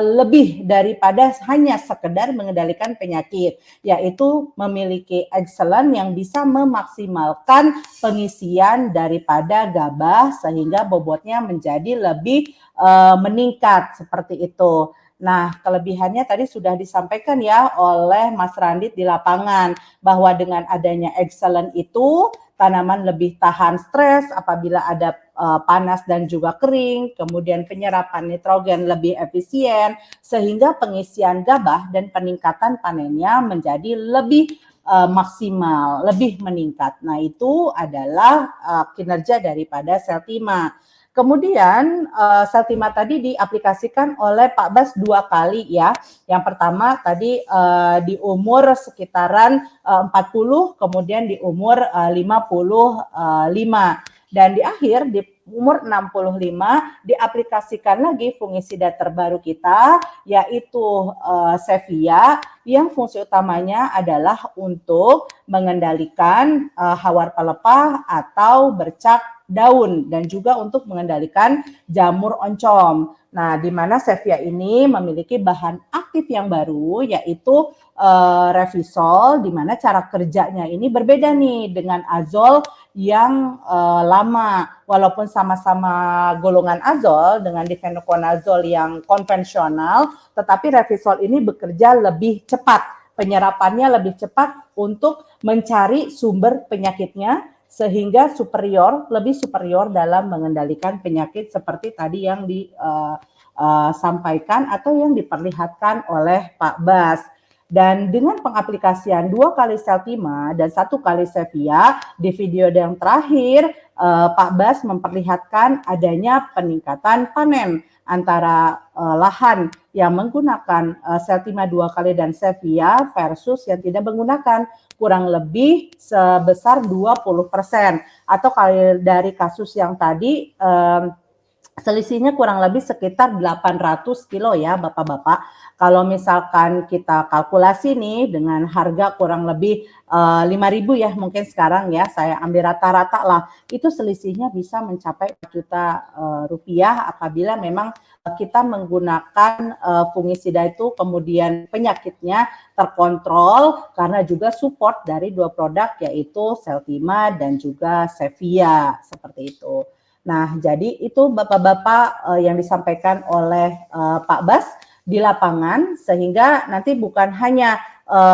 lebih daripada hanya sekedar mengendalikan penyakit, yaitu memiliki excellent yang bisa memaksimalkan pengisian daripada gabah sehingga bobotnya menjadi lebih meningkat seperti itu. Nah, kelebihannya tadi sudah disampaikan ya oleh Mas Randit di lapangan, bahwa dengan adanya excellent itu tanaman lebih tahan stres apabila ada panas dan juga kering, kemudian penyerapan nitrogen lebih efisien, sehingga pengisian gabah dan peningkatan panennya menjadi lebih maksimal, lebih meningkat. Nah, itu adalah kinerja daripada Seltima. Kemudian Seltima tadi diaplikasikan oleh Pak Bas 2 kali ya. Yang pertama tadi di umur sekitaran 40, kemudian di umur 55. Dan di akhir di umur 65 diaplikasikan lagi fungisida terbaru kita, yaitu Sevia, yang fungsi utamanya adalah untuk mengendalikan hawar pelepah atau bercak daun dan juga untuk mengendalikan jamur oncom. Nah, di mana Sevia ini memiliki bahan aktif yang baru, yaitu Revisol, di mana cara kerjanya ini berbeda nih dengan azol yang lama. Walaupun sama-sama golongan azol dengan difenokonazol yang konvensional, tetapi Revisol ini bekerja lebih cepat. Penyerapannya lebih cepat untuk mencari sumber penyakitnya, sehingga lebih superior dalam mengendalikan penyakit seperti tadi yang disampaikan atau yang diperlihatkan oleh Pak Bas. Dan dengan pengaplikasian 2 kali Seltima dan 1 kali Sevia, di video yang terakhir Pak Bas memperlihatkan adanya peningkatan panen antara lahan yang menggunakan Seltima 2 kali dan Sevia versus yang tidak menggunakan, kurang lebih sebesar 20%. Atau kalau dari kasus yang tadi selisihnya kurang lebih sekitar 800 kilo ya Bapak-Bapak. Kalau misalkan kita kalkulasi nih dengan harga kurang lebih 5.000 ya mungkin sekarang ya, saya ambil rata-rata lah, itu selisihnya bisa mencapai 4 juta rupiah apabila memang kita menggunakan fungisida itu kemudian penyakitnya terkontrol karena juga support dari 2 produk yaitu Seltima dan juga Sevia seperti itu. Nah, jadi itu Bapak-Bapak yang disampaikan oleh Pak Bas di lapangan, sehingga nanti bukan hanya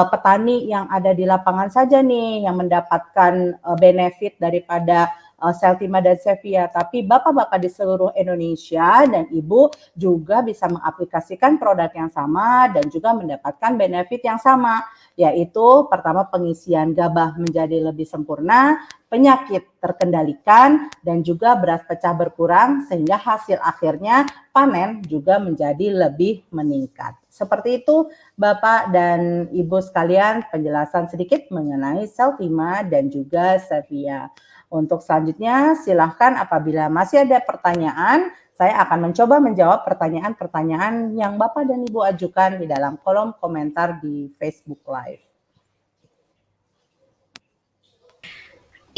petani yang ada di lapangan saja nih yang mendapatkan benefit daripada Seltima dan Sevia, tapi Bapak-Bapak di seluruh Indonesia dan Ibu juga bisa mengaplikasikan produk yang sama dan juga mendapatkan benefit yang sama, yaitu pertama pengisian gabah menjadi lebih sempurna, penyakit terkendalikan, dan juga beras pecah berkurang sehingga hasil akhirnya panen juga menjadi lebih meningkat. Seperti itu Bapak dan Ibu sekalian penjelasan sedikit mengenai Seltima dan juga Sevia. Untuk selanjutnya silahkan apabila masih ada pertanyaan, saya akan mencoba menjawab pertanyaan-pertanyaan yang Bapak dan Ibu ajukan di dalam kolom komentar di Facebook Live.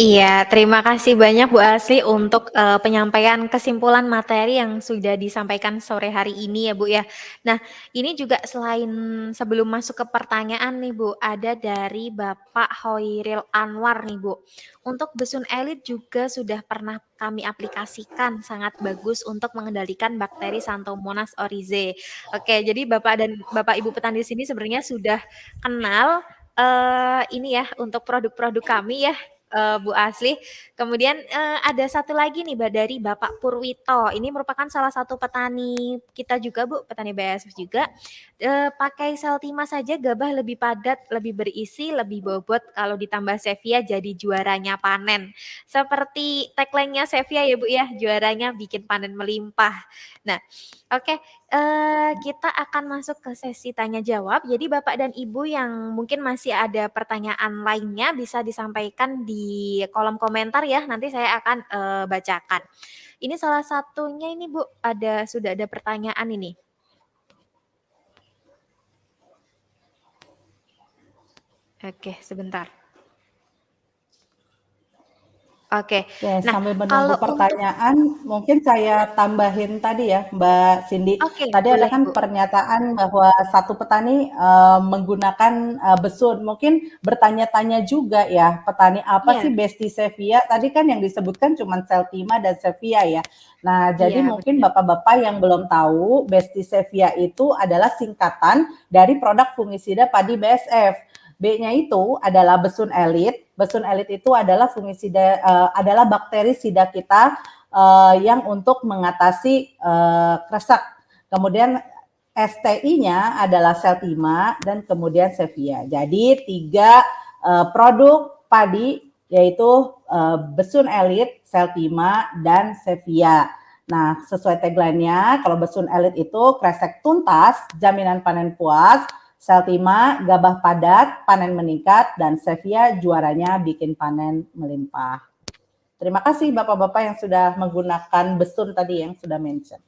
Iya, terima kasih banyak Bu Asli untuk penyampaian kesimpulan materi yang sudah disampaikan sore hari ini ya Bu ya. Nah, ini juga selain sebelum masuk ke pertanyaan nih Bu, ada dari Bapak Hoiril Anwar nih Bu. Untuk Besun Elit juga sudah pernah kami aplikasikan, sangat bagus untuk mengendalikan bakteri Xanthomonas oryzae. Oke, jadi Bapak Ibu petani di sini sebenarnya sudah kenal ini ya untuk produk-produk kami ya, Bu Asli. Kemudian ada satu lagi nih dari Bapak Purwito. Ini merupakan salah satu petani kita juga Bu, petani BASF juga. Pakai Seltima saja gabah lebih padat, lebih berisi, lebih bobot. Kalau ditambah Sevia jadi juaranya panen. Seperti tagline-nya Sevia ya Bu ya, juaranya bikin panen melimpah. Nah, oke, kita akan masuk ke sesi tanya jawab. Jadi Bapak dan Ibu yang mungkin masih ada pertanyaan lainnya bisa disampaikan di kolom komentar ya. Nanti saya akan bacakan. Ini salah satunya ini Bu, sudah ada pertanyaan ini. Oke, sebentar. Oke. Oke, Nah, sambil menunggu kalau pertanyaan, mungkin saya tambahin tadi ya, Mbak Cindy. Oke, Tadi ada boleh kan Bu. pernyataan bahwa satu petani menggunakan besun. Mungkin bertanya-tanya juga ya, petani apa sih Iya. Besti Sevia? Tadi kan yang disebutkan cuma Seltima dan Sevia ya. Nah, jadi Iya, mungkin benar. Bapak-Bapak yang belum tahu, Besti Sevia itu adalah singkatan dari produk fungisida padi BASF. B-nya itu adalah Besun Elit. Besun Elit itu adalah fungisida, adalah bakteri sida kita yang untuk mengatasi kresek. Kemudian STI-nya adalah Seltima dan kemudian Sevia. Jadi 3 produk padi yaitu Besun Elit, Seltima, dan Sevia. Nah, sesuai tagline-nya, kalau Besun Elit itu kresek tuntas, jaminan panen puas. Seltima, gabah padat, panen meningkat, dan Sevia juaranya bikin panen melimpah. Terima kasih Bapak-Bapak yang sudah menggunakan besun tadi yang sudah mention.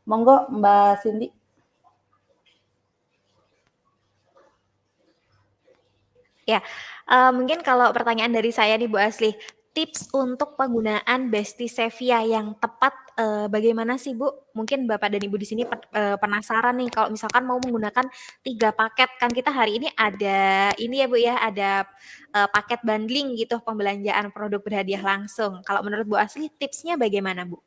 Monggo Mbak Cindy. Ya, mungkin kalau pertanyaan dari saya nih Bu Asli, tips untuk penggunaan Besti Sevia yang tepat bagaimana sih Bu? Mungkin Bapak dan Ibu di sini penasaran nih kalau misalkan mau menggunakan 3 paket, kan kita hari ini ada ini ya Bu ya, ada paket bundling gitu pembelanjaan produk berhadiah langsung. Kalau menurut Bu Asli tipsnya bagaimana Bu?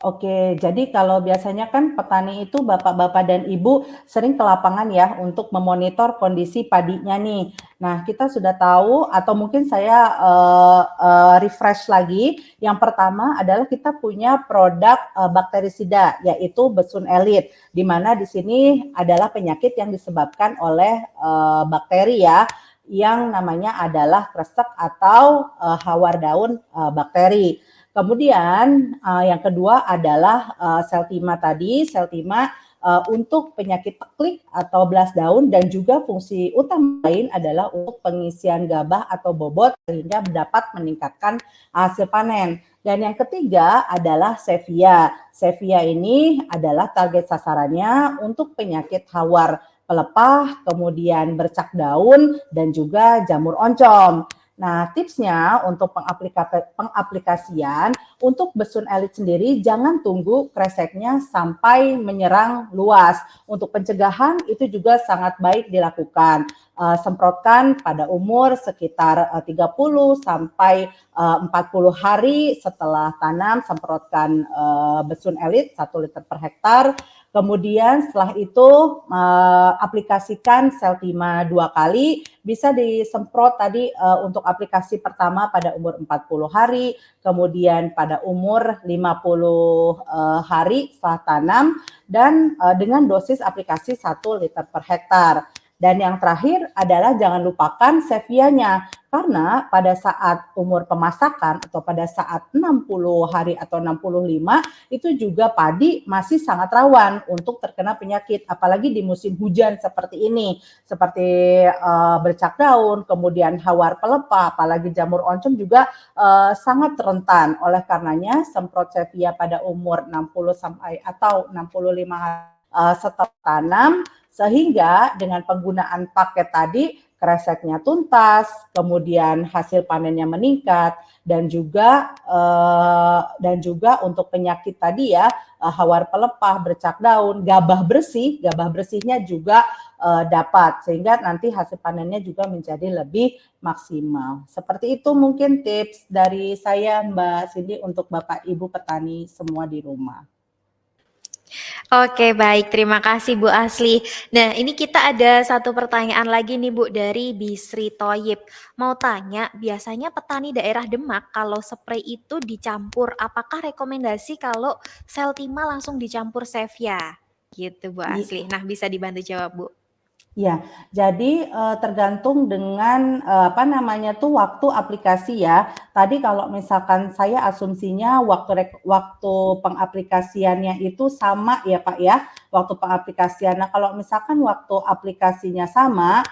Oke, jadi kalau biasanya kan petani itu bapak-bapak dan ibu sering ke lapangan ya untuk memonitor kondisi padinya nih. Nah, kita sudah tahu atau mungkin saya refresh lagi. Yang pertama adalah kita punya produk bakterisida yaitu Besun Elit, di mana di sini adalah penyakit yang disebabkan oleh bakteri ya, yang namanya adalah kresek atau hawar daun bakteri. Kemudian yang kedua adalah Seltima tadi. Seltima untuk penyakit teklik atau belas daun dan juga fungsi utama lain adalah untuk pengisian gabah atau bobot sehingga dapat meningkatkan hasil panen. Dan yang ketiga adalah Sevia. Sevia ini adalah target sasarannya untuk penyakit hawar pelepah, kemudian bercak daun, dan juga jamur oncom. Nah, tipsnya untuk pengaplikasian untuk Besun Elit sendiri jangan tunggu kreseknya sampai menyerang luas. Untuk pencegahan itu juga sangat baik dilakukan. Semprotkan pada umur sekitar 30 sampai 40 hari setelah tanam, semprotkan Besun Elit 1 liter per hektar. Kemudian setelah itu aplikasikan Seltima 2 kali, bisa disemprot tadi untuk aplikasi pertama pada umur 40 hari, kemudian pada umur 50 hari setelah tanam, dan dengan dosis aplikasi 1 liter per hektar. Dan yang terakhir adalah jangan lupakan Sevianya, karena pada saat umur pemasakan atau pada saat 60 hari atau 65 itu juga padi masih sangat rawan untuk terkena penyakit, apalagi di musim hujan seperti ini, seperti bercak daun, kemudian hawar pelepah, apalagi jamur oncom juga sangat rentan. Oleh karenanya semprot Sevia pada umur 60 sampai atau 65 hari setelah tanam, sehingga dengan penggunaan paket tadi kreseknya tuntas, kemudian hasil panennya meningkat, dan juga untuk penyakit tadi ya, hawar pelepah, bercak daun, gabah bersihnya juga dapat, sehingga nanti hasil panennya juga menjadi lebih maksimal. Seperti itu mungkin tips dari saya Mbak Cindy untuk Bapak Ibu petani semua di rumah. Oke, baik. Terima kasih Bu Asli. Nah, ini kita ada satu pertanyaan lagi nih Bu dari Bisri Toyib. Mau tanya, biasanya petani daerah Demak kalau spray itu dicampur, apakah rekomendasi kalau Seltima langsung dicampur Sevia? Gitu Bu Asli. Nah, bisa dibantu jawab Bu. Ya, jadi tergantung dengan waktu aplikasi ya. Tadi kalau misalkan saya asumsinya waktu pengaplikasiannya itu sama ya Pak ya, waktu pengaplikasian. Nah kalau misalkan waktu aplikasinya sama,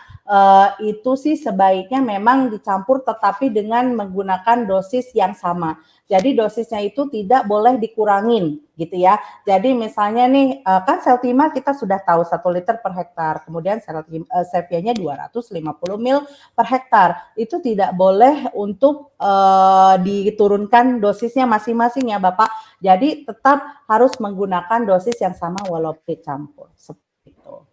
itu sih sebaiknya memang dicampur tetapi dengan menggunakan dosis yang sama. Jadi dosisnya itu tidak boleh dikurangin gitu ya. Jadi misalnya nih kan Seltima kita sudah tahu 1 liter per hektar, kemudian Sevia-nya 250 ml per hektar. Itu tidak boleh untuk diturunkan dosisnya masing-masing ya Bapak. Jadi tetap harus menggunakan dosis yang sama walaupun dicampur. Seperti itu.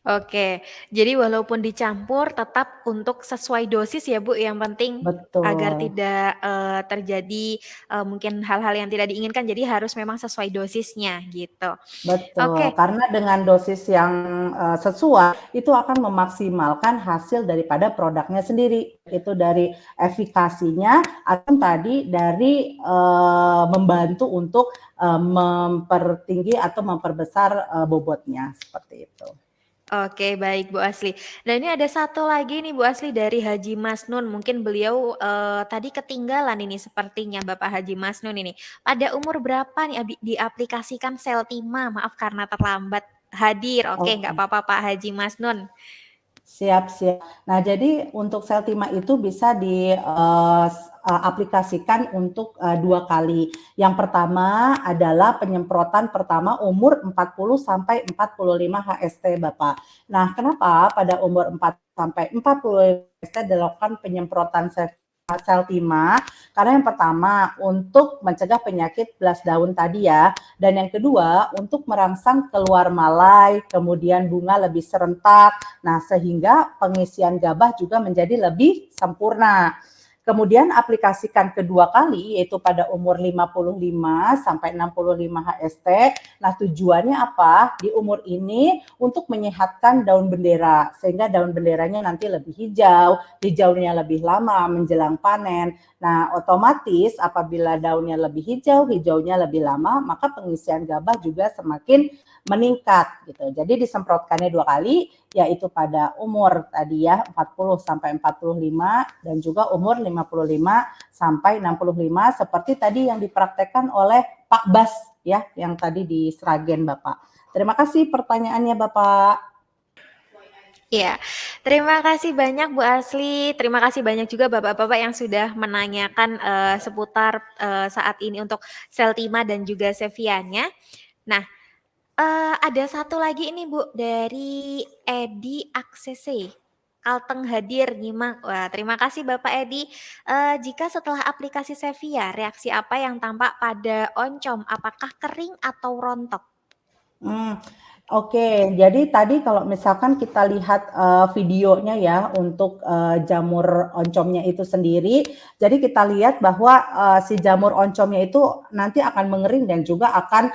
Oke, jadi walaupun dicampur tetap untuk sesuai dosis ya Bu, yang penting agar Betul. tidak terjadi mungkin hal-hal yang tidak diinginkan, jadi harus memang sesuai dosisnya gitu. Betul, Oke. karena dengan dosis yang sesuai itu akan memaksimalkan hasil daripada produknya sendiri. Itu dari efikasinya atau tadi dari membantu untuk mempertinggi atau memperbesar bobotnya seperti itu. Oke, baik Bu Asli. Nah ini ada satu lagi nih Bu Asli dari Haji Masnun. Mungkin beliau tadi ketinggalan ini sepertinya Bapak Haji Masnun ini. Pada umur berapa nih diaplikasikan Seltima? Maaf karena terlambat hadir. Oke, nggak apa-apa Pak Haji Masnun. Siap. Nah jadi untuk Seltima itu bisa diaplikasikan untuk 2 kali. Yang pertama adalah penyemprotan pertama umur 40 sampai 45 HST Bapak. Nah kenapa pada umur 4 sampai 40 HST dilakukan penyemprotan Seltima? Karena yang pertama untuk mencegah penyakit belas daun tadi ya, dan yang kedua untuk merangsang keluar malai, kemudian bunga lebih serentak. Nah, sehingga pengisian gabah juga menjadi lebih sempurna. Kemudian aplikasikan kedua kali yaitu pada umur 55 sampai 65 HST. Nah, tujuannya apa? Di umur ini untuk menyehatkan daun bendera sehingga daun benderanya nanti lebih hijau, hijaunya lebih lama menjelang panen. Nah, otomatis apabila daunnya lebih hijau, hijaunya lebih lama, maka pengisian gabah juga semakin meningkat gitu. Jadi disemprotkannya 2 kali yaitu pada umur tadi ya 40 sampai 45 dan juga umur 55 sampai 65 seperti tadi yang dipraktekkan oleh Pak Bas ya yang tadi di Sragen Bapak. Terima kasih pertanyaannya Bapak. Ya, terima kasih banyak Bu Asli. Terima kasih banyak juga Bapak-bapak yang sudah menanyakan seputar saat ini untuk Seltima dan juga Sevianya. Nah, ada satu lagi ini Bu dari Edi Aksese. Kalteng hadir nyimak. Wah, terima kasih Bapak Edi. Jika setelah aplikasi Sevia, reaksi apa yang tampak pada oncom? Apakah kering atau rontok? Oke, jadi tadi kalau misalkan kita lihat videonya ya untuk jamur oncomnya itu sendiri, jadi kita lihat bahwa si jamur oncomnya itu nanti akan mengering dan juga akan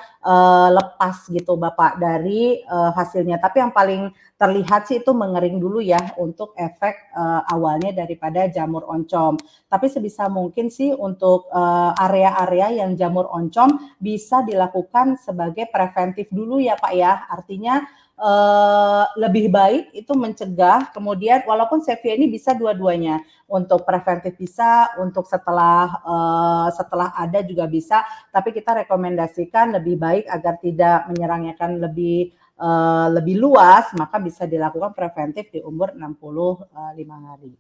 lepas gitu Bapak dari hasilnya. Tapi yang paling terlihat sih itu mengering dulu ya untuk efek awalnya daripada jamur oncom. Tapi sebisa mungkin sih untuk area-area yang jamur oncom bisa dilakukan sebagai preventif dulu ya Pak ya. Artinya lebih baik itu mencegah, kemudian walaupun Sevia ini bisa dua-duanya, untuk preventif bisa, untuk setelah ada juga bisa, tapi kita rekomendasikan lebih baik agar tidak menyerangnya kan lebih luas, maka bisa dilakukan preventif di umur 65 hari.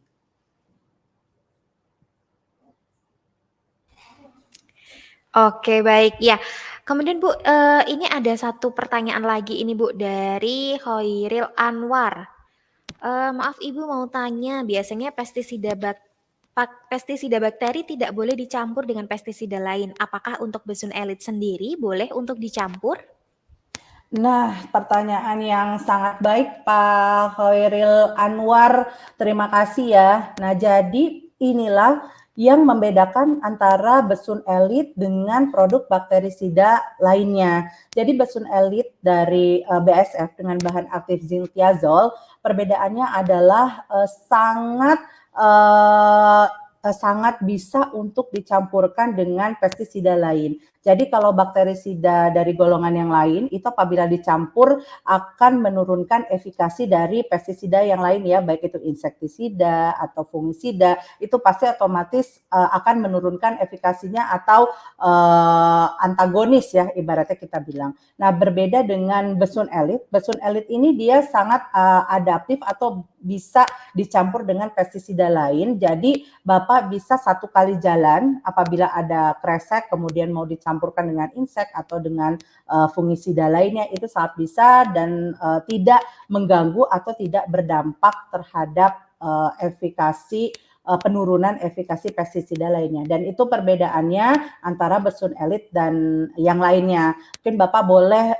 Oke, baik. Ya, kemudian Bu, ini ada satu pertanyaan lagi ini Bu dari Khairil Anwar. Maaf Ibu mau tanya, biasanya pestisida bakteri tidak boleh dicampur dengan pestisida lain. Apakah untuk Besun Elit sendiri boleh untuk dicampur? Nah, pertanyaan yang sangat baik Pak Khairil Anwar, terima kasih ya. Nah, jadi inilah yang membedakan antara Besun Elit dengan produk bakterisida lainnya. Jadi Besun Elit dari BASF dengan bahan aktif zinc-thiazole, perbedaannya adalah sangat bisa untuk dicampurkan dengan pestisida lain. Jadi kalau bakterisida dari golongan yang lain itu apabila dicampur akan menurunkan efikasi dari pestisida yang lain ya, baik itu insektisida atau fungisida, itu pasti otomatis akan menurunkan efikasinya atau antagonis ya ibaratnya kita bilang. Nah, berbeda dengan Besun Elit. Besun Elit ini dia sangat adaptif atau bisa dicampur dengan pestisida lain. Jadi Bapak bisa satu kali jalan apabila ada kresek kemudian mau dicampurkan dengan insek atau dengan fungisida lainnya, itu sangat bisa dan tidak mengganggu atau tidak berdampak terhadap efikasi penurunan efikasi pestisida lainnya. Dan itu perbedaannya antara Besun Elit dan yang lainnya. Mungkin Bapak boleh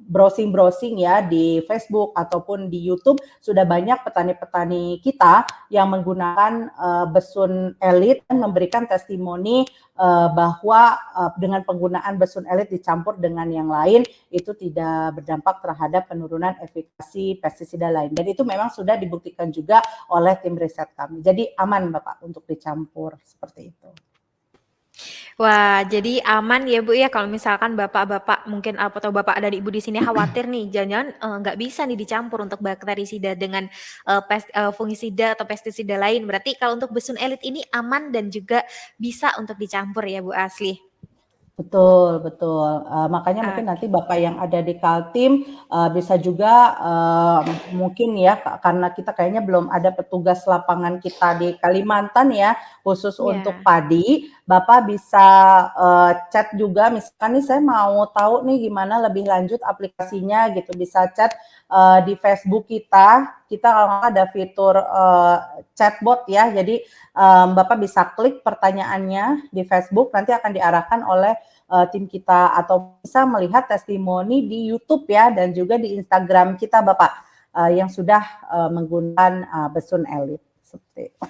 browsing-browsing ya di Facebook ataupun di YouTube, sudah banyak petani-petani kita yang menggunakan Besun Elit dan memberikan testimoni bahwa dengan penggunaan Besun Elit dicampur dengan yang lain itu tidak berdampak terhadap penurunan efikasi pestisida lain. Dan itu memang sudah dibuktikan juga oleh tim riset kami. Jadi aman Bapak untuk dicampur seperti itu. Wah, jadi aman ya Bu ya kalau misalkan Bapak-bapak mungkin atau Bapak dan Ibu di sini khawatir nih, jangan-jangan nggak bisa nih dicampur untuk bakterisida dengan fungisida atau pestisida lain. Berarti kalau untuk Besun Elit ini aman dan juga bisa untuk dicampur ya Bu Asli. Betul, betul. Makanya mungkin nanti Bapak yang ada di Kaltim bisa juga mungkin ya karena kita kayaknya belum ada petugas lapangan kita di Kalimantan ya khusus untuk padi, Bapak bisa chat juga misalkan nih saya mau tahu nih gimana lebih lanjut aplikasinya gitu, bisa chat di Facebook kita kalau ada fitur chatbot ya, jadi Bapak bisa klik pertanyaannya di Facebook, nanti akan diarahkan oleh tim kita atau bisa melihat testimoni di YouTube ya dan juga di Instagram kita Bapak yang sudah menggunakan Besun Elit seperti itu.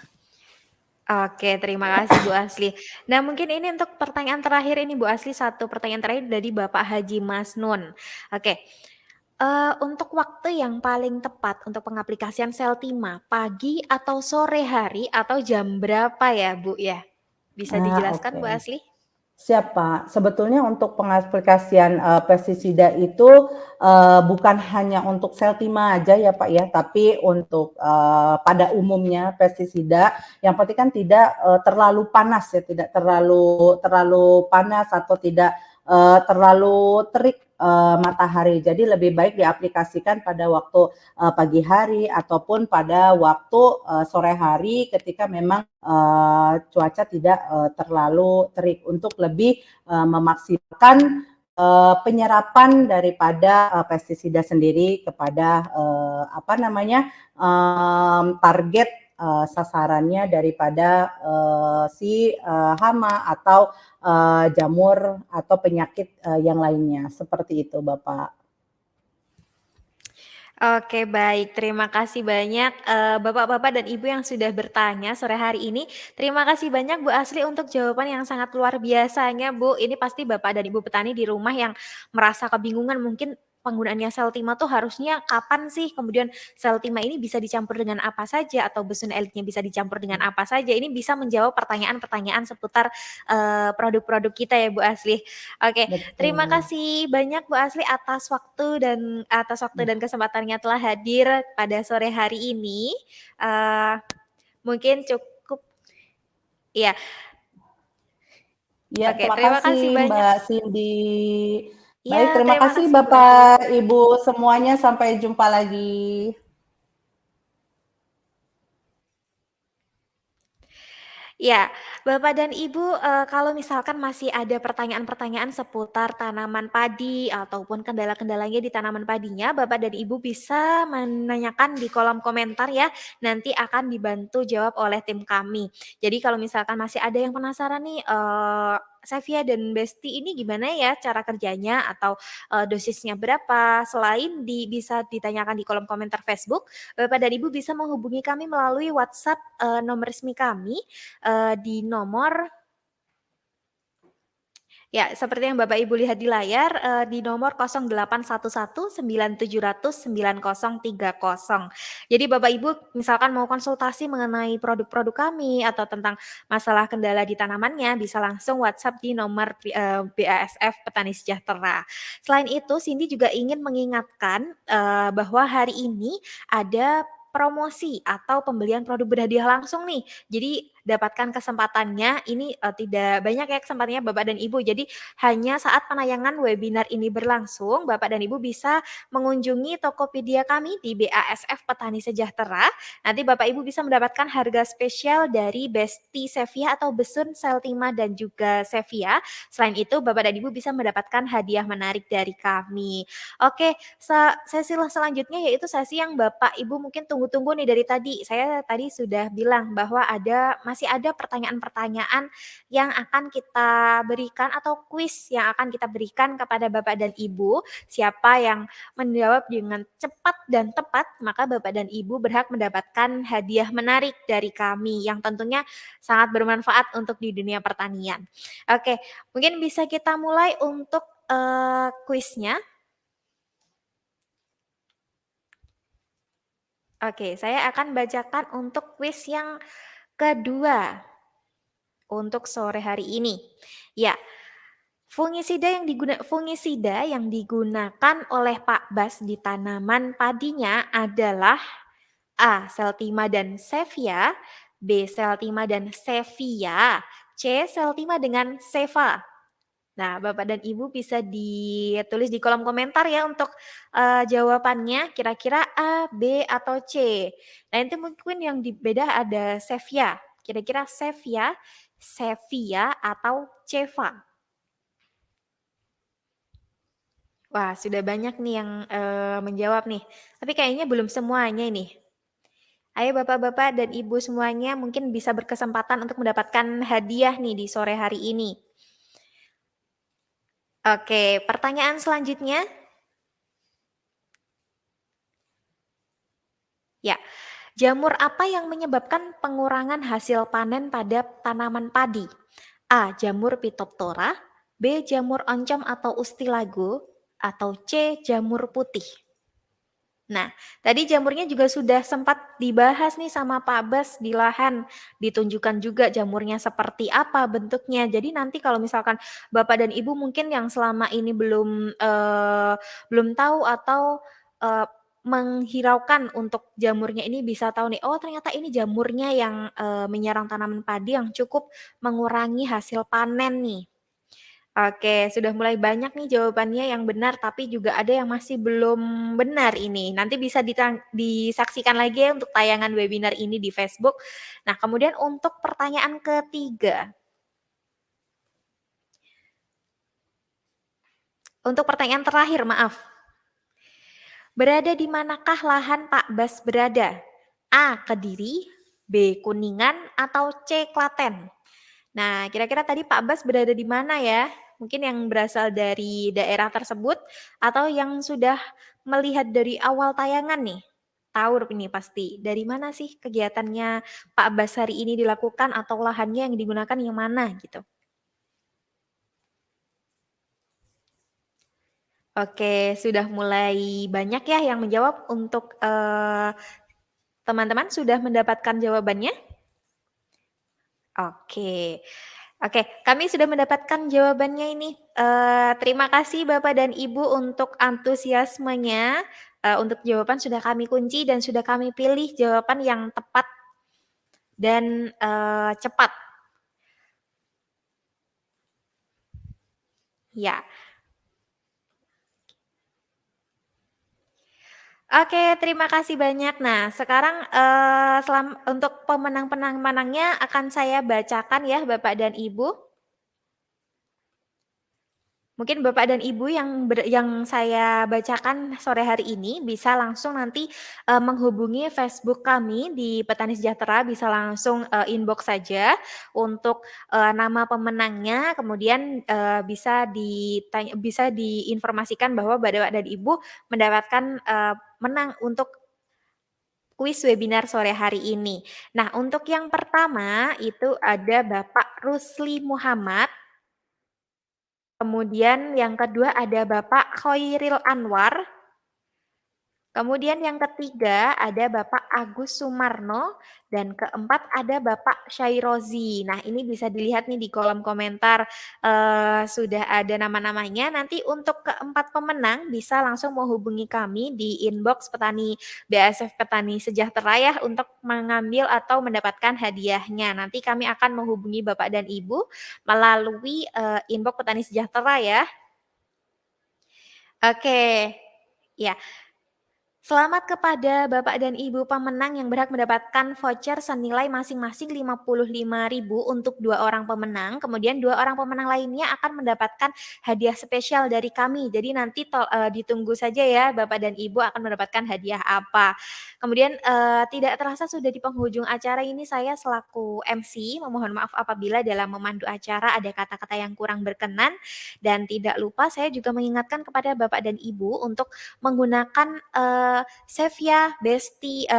Oke, terima kasih Bu Asli. Nah, mungkin ini untuk pertanyaan terakhir ini Bu Asli, satu pertanyaan terakhir dari Bapak Haji Masnun. Oke. Untuk waktu yang paling tepat untuk pengaplikasian Seltima, pagi atau sore hari atau jam berapa ya Bu ya? Bisa dijelaskan Bu Asli? Siap Pak. Sebetulnya untuk pengaplikasian pestisida itu bukan hanya untuk Seltima aja ya Pak ya, tapi untuk pada umumnya pestisida yang penting kan tidak terlalu panas ya, tidak terlalu panas atau tidak terlalu terik matahari. Jadi lebih baik diaplikasikan pada waktu pagi hari ataupun pada waktu sore hari ketika memang cuaca tidak terlalu terik untuk lebih memaksimalkan penyerapan daripada pestisida sendiri kepada target sasarannya daripada si hama atau jamur atau penyakit yang lainnya. Seperti itu Bapak. Oke baik, terima kasih banyak Bapak-bapak dan Ibu yang sudah bertanya sore hari ini. Terima kasih banyak Bu Asli untuk jawaban yang sangat luar biasanya Bu. Ini pasti Bapak dan Ibu petani di rumah yang merasa kebingungan mungkin penggunaannya Seltima tuh harusnya kapan sih? Kemudian Seltima ini bisa dicampur dengan apa saja atau Besun Elitnya bisa dicampur dengan apa saja? Ini bisa menjawab pertanyaan-pertanyaan seputar produk-produk kita ya Bu Asli. Oke, terima kasih banyak Bu Asli atas waktu dan kesempatannya telah hadir pada sore hari ini. Mungkin cukup. Iya. Ya, Oke, terima kasih banyak. Mbak Cindy. Ya, Baik, terima kasih Bapak, Ibu semuanya. Sampai jumpa lagi. Ya, Bapak dan Ibu, kalau misalkan masih ada pertanyaan-pertanyaan seputar tanaman padi ataupun kendala-kendalanya di tanaman padinya, Bapak dan Ibu bisa menanyakan di kolom komentar ya, nanti akan dibantu jawab oleh tim kami. Jadi kalau misalkan masih ada yang penasaran nih, Sevia dan Besti ini gimana ya cara kerjanya atau, dosisnya berapa, selain bisa ditanyakan di kolom komentar Facebook, Bapak dan Ibu bisa menghubungi kami melalui WhatsApp, nomor resmi kami di nomor ya seperti yang Bapak Ibu lihat di layar, di nomor 0811 970 930. Jadi Bapak Ibu misalkan mau konsultasi mengenai produk-produk kami atau tentang masalah kendala di tanamannya, bisa langsung WhatsApp di nomor BASF Petani Sejahtera. Selain itu, Cindy juga ingin mengingatkan, bahwa hari ini ada promosi atau pembelian produk berhadiah langsung nih. Jadi dapatkan kesempatannya ini, tidak banyak ya kesempatannya Bapak dan Ibu. Jadi hanya saat penayangan webinar ini berlangsung, Bapak dan Ibu bisa mengunjungi Tokopedia kami di BASF Petani Sejahtera. Nanti Bapak Ibu bisa mendapatkan harga spesial dari Besti Sevia atau Besun Seltima dan juga Sevia. Selain itu Bapak dan Ibu bisa mendapatkan hadiah menarik dari kami. Oke, sesi selanjutnya yaitu sesi yang Bapak Ibu mungkin tunggu-tunggu nih dari tadi. Saya tadi sudah bilang bahwa masih ada pertanyaan-pertanyaan yang akan kita berikan atau kuis yang akan kita berikan kepada Bapak dan Ibu. Siapa yang menjawab dengan cepat dan tepat, maka Bapak dan Ibu berhak mendapatkan hadiah menarik dari kami yang tentunya sangat bermanfaat untuk di dunia pertanian. Oke, mungkin bisa kita mulai untuk kuisnya. Oke, saya akan bacakan untuk kuis yang kedua untuk sore hari ini. Ya, fungisida yang digunakan oleh Pak Bas di tanaman padinya adalah A. Seltima dan Sevia, B. Seltima dan Sevia, C. Seltima dengan Seva. Nah, Bapak dan Ibu bisa ditulis di kolom komentar ya untuk jawabannya kira-kira A, B, atau C. Nah, itu mungkin yang beda ada Sevia. Kira-kira Sevia, Sevia, atau Ceva. Wah, sudah banyak nih yang menjawab nih. Tapi kayaknya belum semuanya ini. Ayo Bapak-bapak dan Ibu semuanya mungkin bisa berkesempatan untuk mendapatkan hadiah nih di sore hari ini. Oke, pertanyaan selanjutnya. Ya, jamur apa yang menyebabkan pengurangan hasil panen pada tanaman padi? A. Jamur Phytophthora, B. Jamur oncom atau ustilago, atau C. Jamur putih. Nah, tadi jamurnya juga sudah sempat dibahas nih sama Pak Bas di lahan, ditunjukkan juga jamurnya seperti apa bentuknya. Jadi nanti kalau misalkan Bapak dan Ibu mungkin yang selama ini belum tahu atau menghiraukan untuk jamurnya ini bisa tahu nih, oh ternyata ini jamurnya yang menyerang tanaman padi yang cukup mengurangi hasil panen nih. Oke, sudah mulai banyak nih jawabannya yang benar, tapi juga ada yang masih belum benar ini. Nanti bisa disaksikan lagi ya untuk tayangan webinar ini di Facebook. Nah, kemudian untuk pertanyaan ketiga. Untuk pertanyaan terakhir, maaf. Berada di manakah lahan Pak Bas berada? A. Kediri, B. Kuningan, atau C. Klaten? Nah, kira-kira tadi Pak Bas berada di mana ya? Mungkin yang berasal dari daerah tersebut atau yang sudah melihat dari awal tayangan nih? Tahu ini pasti. Dari mana sih kegiatannya Pak Bas hari ini dilakukan atau lahannya yang digunakan yang mana gitu? Oke, sudah mulai banyak ya yang menjawab untuk teman-teman sudah mendapatkan jawabannya? Oke. Oke, kami sudah mendapatkan jawabannya ini. Terima kasih Bapak dan Ibu untuk antusiasmenya. Untuk jawaban sudah kami kunci dan sudah kami pilih jawaban yang tepat dan cepat. Ya. Oke, terima kasih banyak. Nah, sekarang untuk pemenang-pemenangnya akan saya bacakan ya, Bapak dan Ibu. Mungkin Bapak dan Ibu yang saya bacakan sore hari ini bisa langsung nanti menghubungi Facebook kami di Petani Sejahtera, bisa langsung inbox saja untuk nama pemenangnya, kemudian bisa diinformasikan bahwa Bapak dan Ibu mendapatkan menang untuk kuis webinar sore hari ini. Nah, untuk yang pertama itu ada Bapak Rusli Muhammad. Kemudian yang kedua ada Bapak Khairil Anwar. Kemudian yang ketiga ada Bapak Agus Sumarno dan keempat ada Bapak Syairozi. Nah, ini bisa dilihat nih di kolom komentar sudah ada nama-namanya. Nanti untuk keempat pemenang bisa langsung menghubungi kami di inbox Petani BASF Petani Sejahtera ya untuk mengambil atau mendapatkan hadiahnya. Nanti kami akan menghubungi Bapak dan Ibu melalui inbox Petani Sejahtera ya. Oke. Ya. Selamat kepada Bapak dan Ibu pemenang yang berhak mendapatkan voucher senilai masing-masing 55.000 untuk 2 orang pemenang. Kemudian 2 orang pemenang lainnya akan mendapatkan hadiah spesial dari kami. Jadi nanti ditunggu saja ya Bapak dan Ibu akan mendapatkan hadiah apa. Kemudian tidak terasa sudah di penghujung acara ini, saya selaku MC memohon maaf apabila dalam memandu acara ada kata-kata yang kurang berkenan. Dan tidak lupa saya juga mengingatkan kepada Bapak dan Ibu untuk menggunakan Sevia, Besti,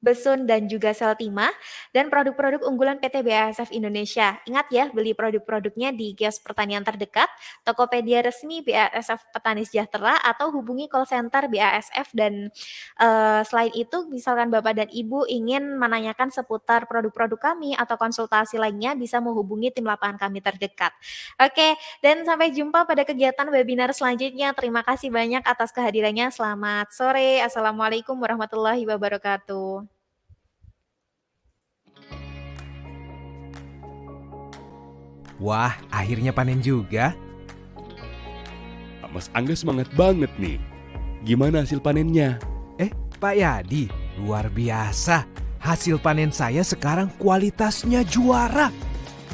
Besun dan juga Seltima dan produk-produk unggulan PT BASF Indonesia. Ingat ya, beli produk-produknya di kios pertanian terdekat, Tokopedia resmi BASF Petani Sejahtera atau hubungi call center BASF. Dan selain itu, misalkan Bapak dan Ibu ingin menanyakan seputar produk-produk kami atau konsultasi lainnya, bisa menghubungi tim lapangan kami terdekat. Oke, dan sampai jumpa pada kegiatan webinar selanjutnya. Terima kasih banyak atas kehadirannya. Selamat sore. Assalamualaikum warahmatullahi wabarakatuh. Wah, akhirnya panen juga. Mas Angga semangat banget nih. Gimana hasil panennya? Pak Yadi, luar biasa. Hasil panen saya sekarang kualitasnya juara.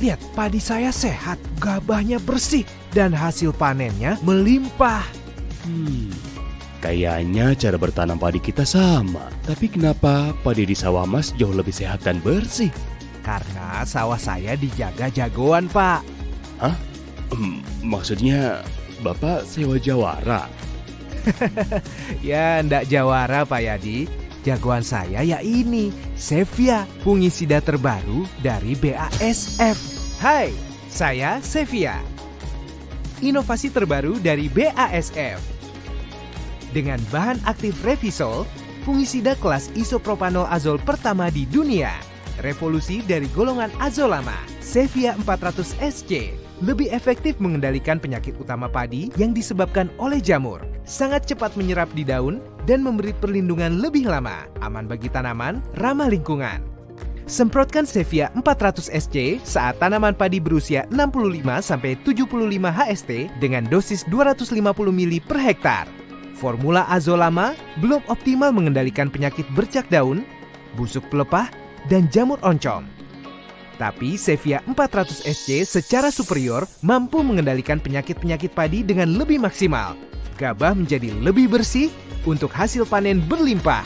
Lihat, padi saya sehat, gabahnya bersih, dan hasil panennya melimpah. Kayaknya cara bertanam padi kita sama. Tapi kenapa padi di sawah Mas jauh lebih sehat dan bersih? Karena sawah saya dijaga jagoan, Pak. Hah? Maksudnya Bapak sewa jawara? Ya, ndak jawara Pak Yadi. Jagoan saya ya ini, Sevia, fungisida terbaru dari BASF. Hai, saya Sevia. Inovasi terbaru dari BASF. Dengan bahan aktif Revisol, fungisida kelas isopropanol azol pertama di dunia. Revolusi dari golongan azolama, Sevia 400 SC. Lebih efektif mengendalikan penyakit utama padi yang disebabkan oleh jamur. Sangat cepat menyerap di daun dan memberi perlindungan lebih lama. Aman bagi tanaman, ramah lingkungan. Semprotkan Sevia 400 SC saat tanaman padi berusia 65-75 HST dengan dosis 250 ml per hektar. Formula azolama belum optimal mengendalikan penyakit bercak daun, busuk pelepah, dan jamur oncom. Tapi Sevia 400 SC secara superior mampu mengendalikan penyakit-penyakit padi dengan lebih maksimal. Gabah menjadi lebih bersih untuk hasil panen berlimpah.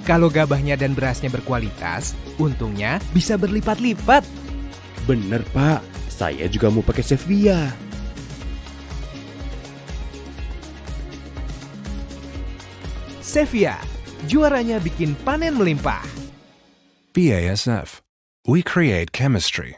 Kalau gabahnya dan berasnya berkualitas, untungnya bisa berlipat-lipat. Bener Pak, saya juga mau pakai Sevia. Sevia, juaranya bikin panen melimpah. BASF. We create chemistry.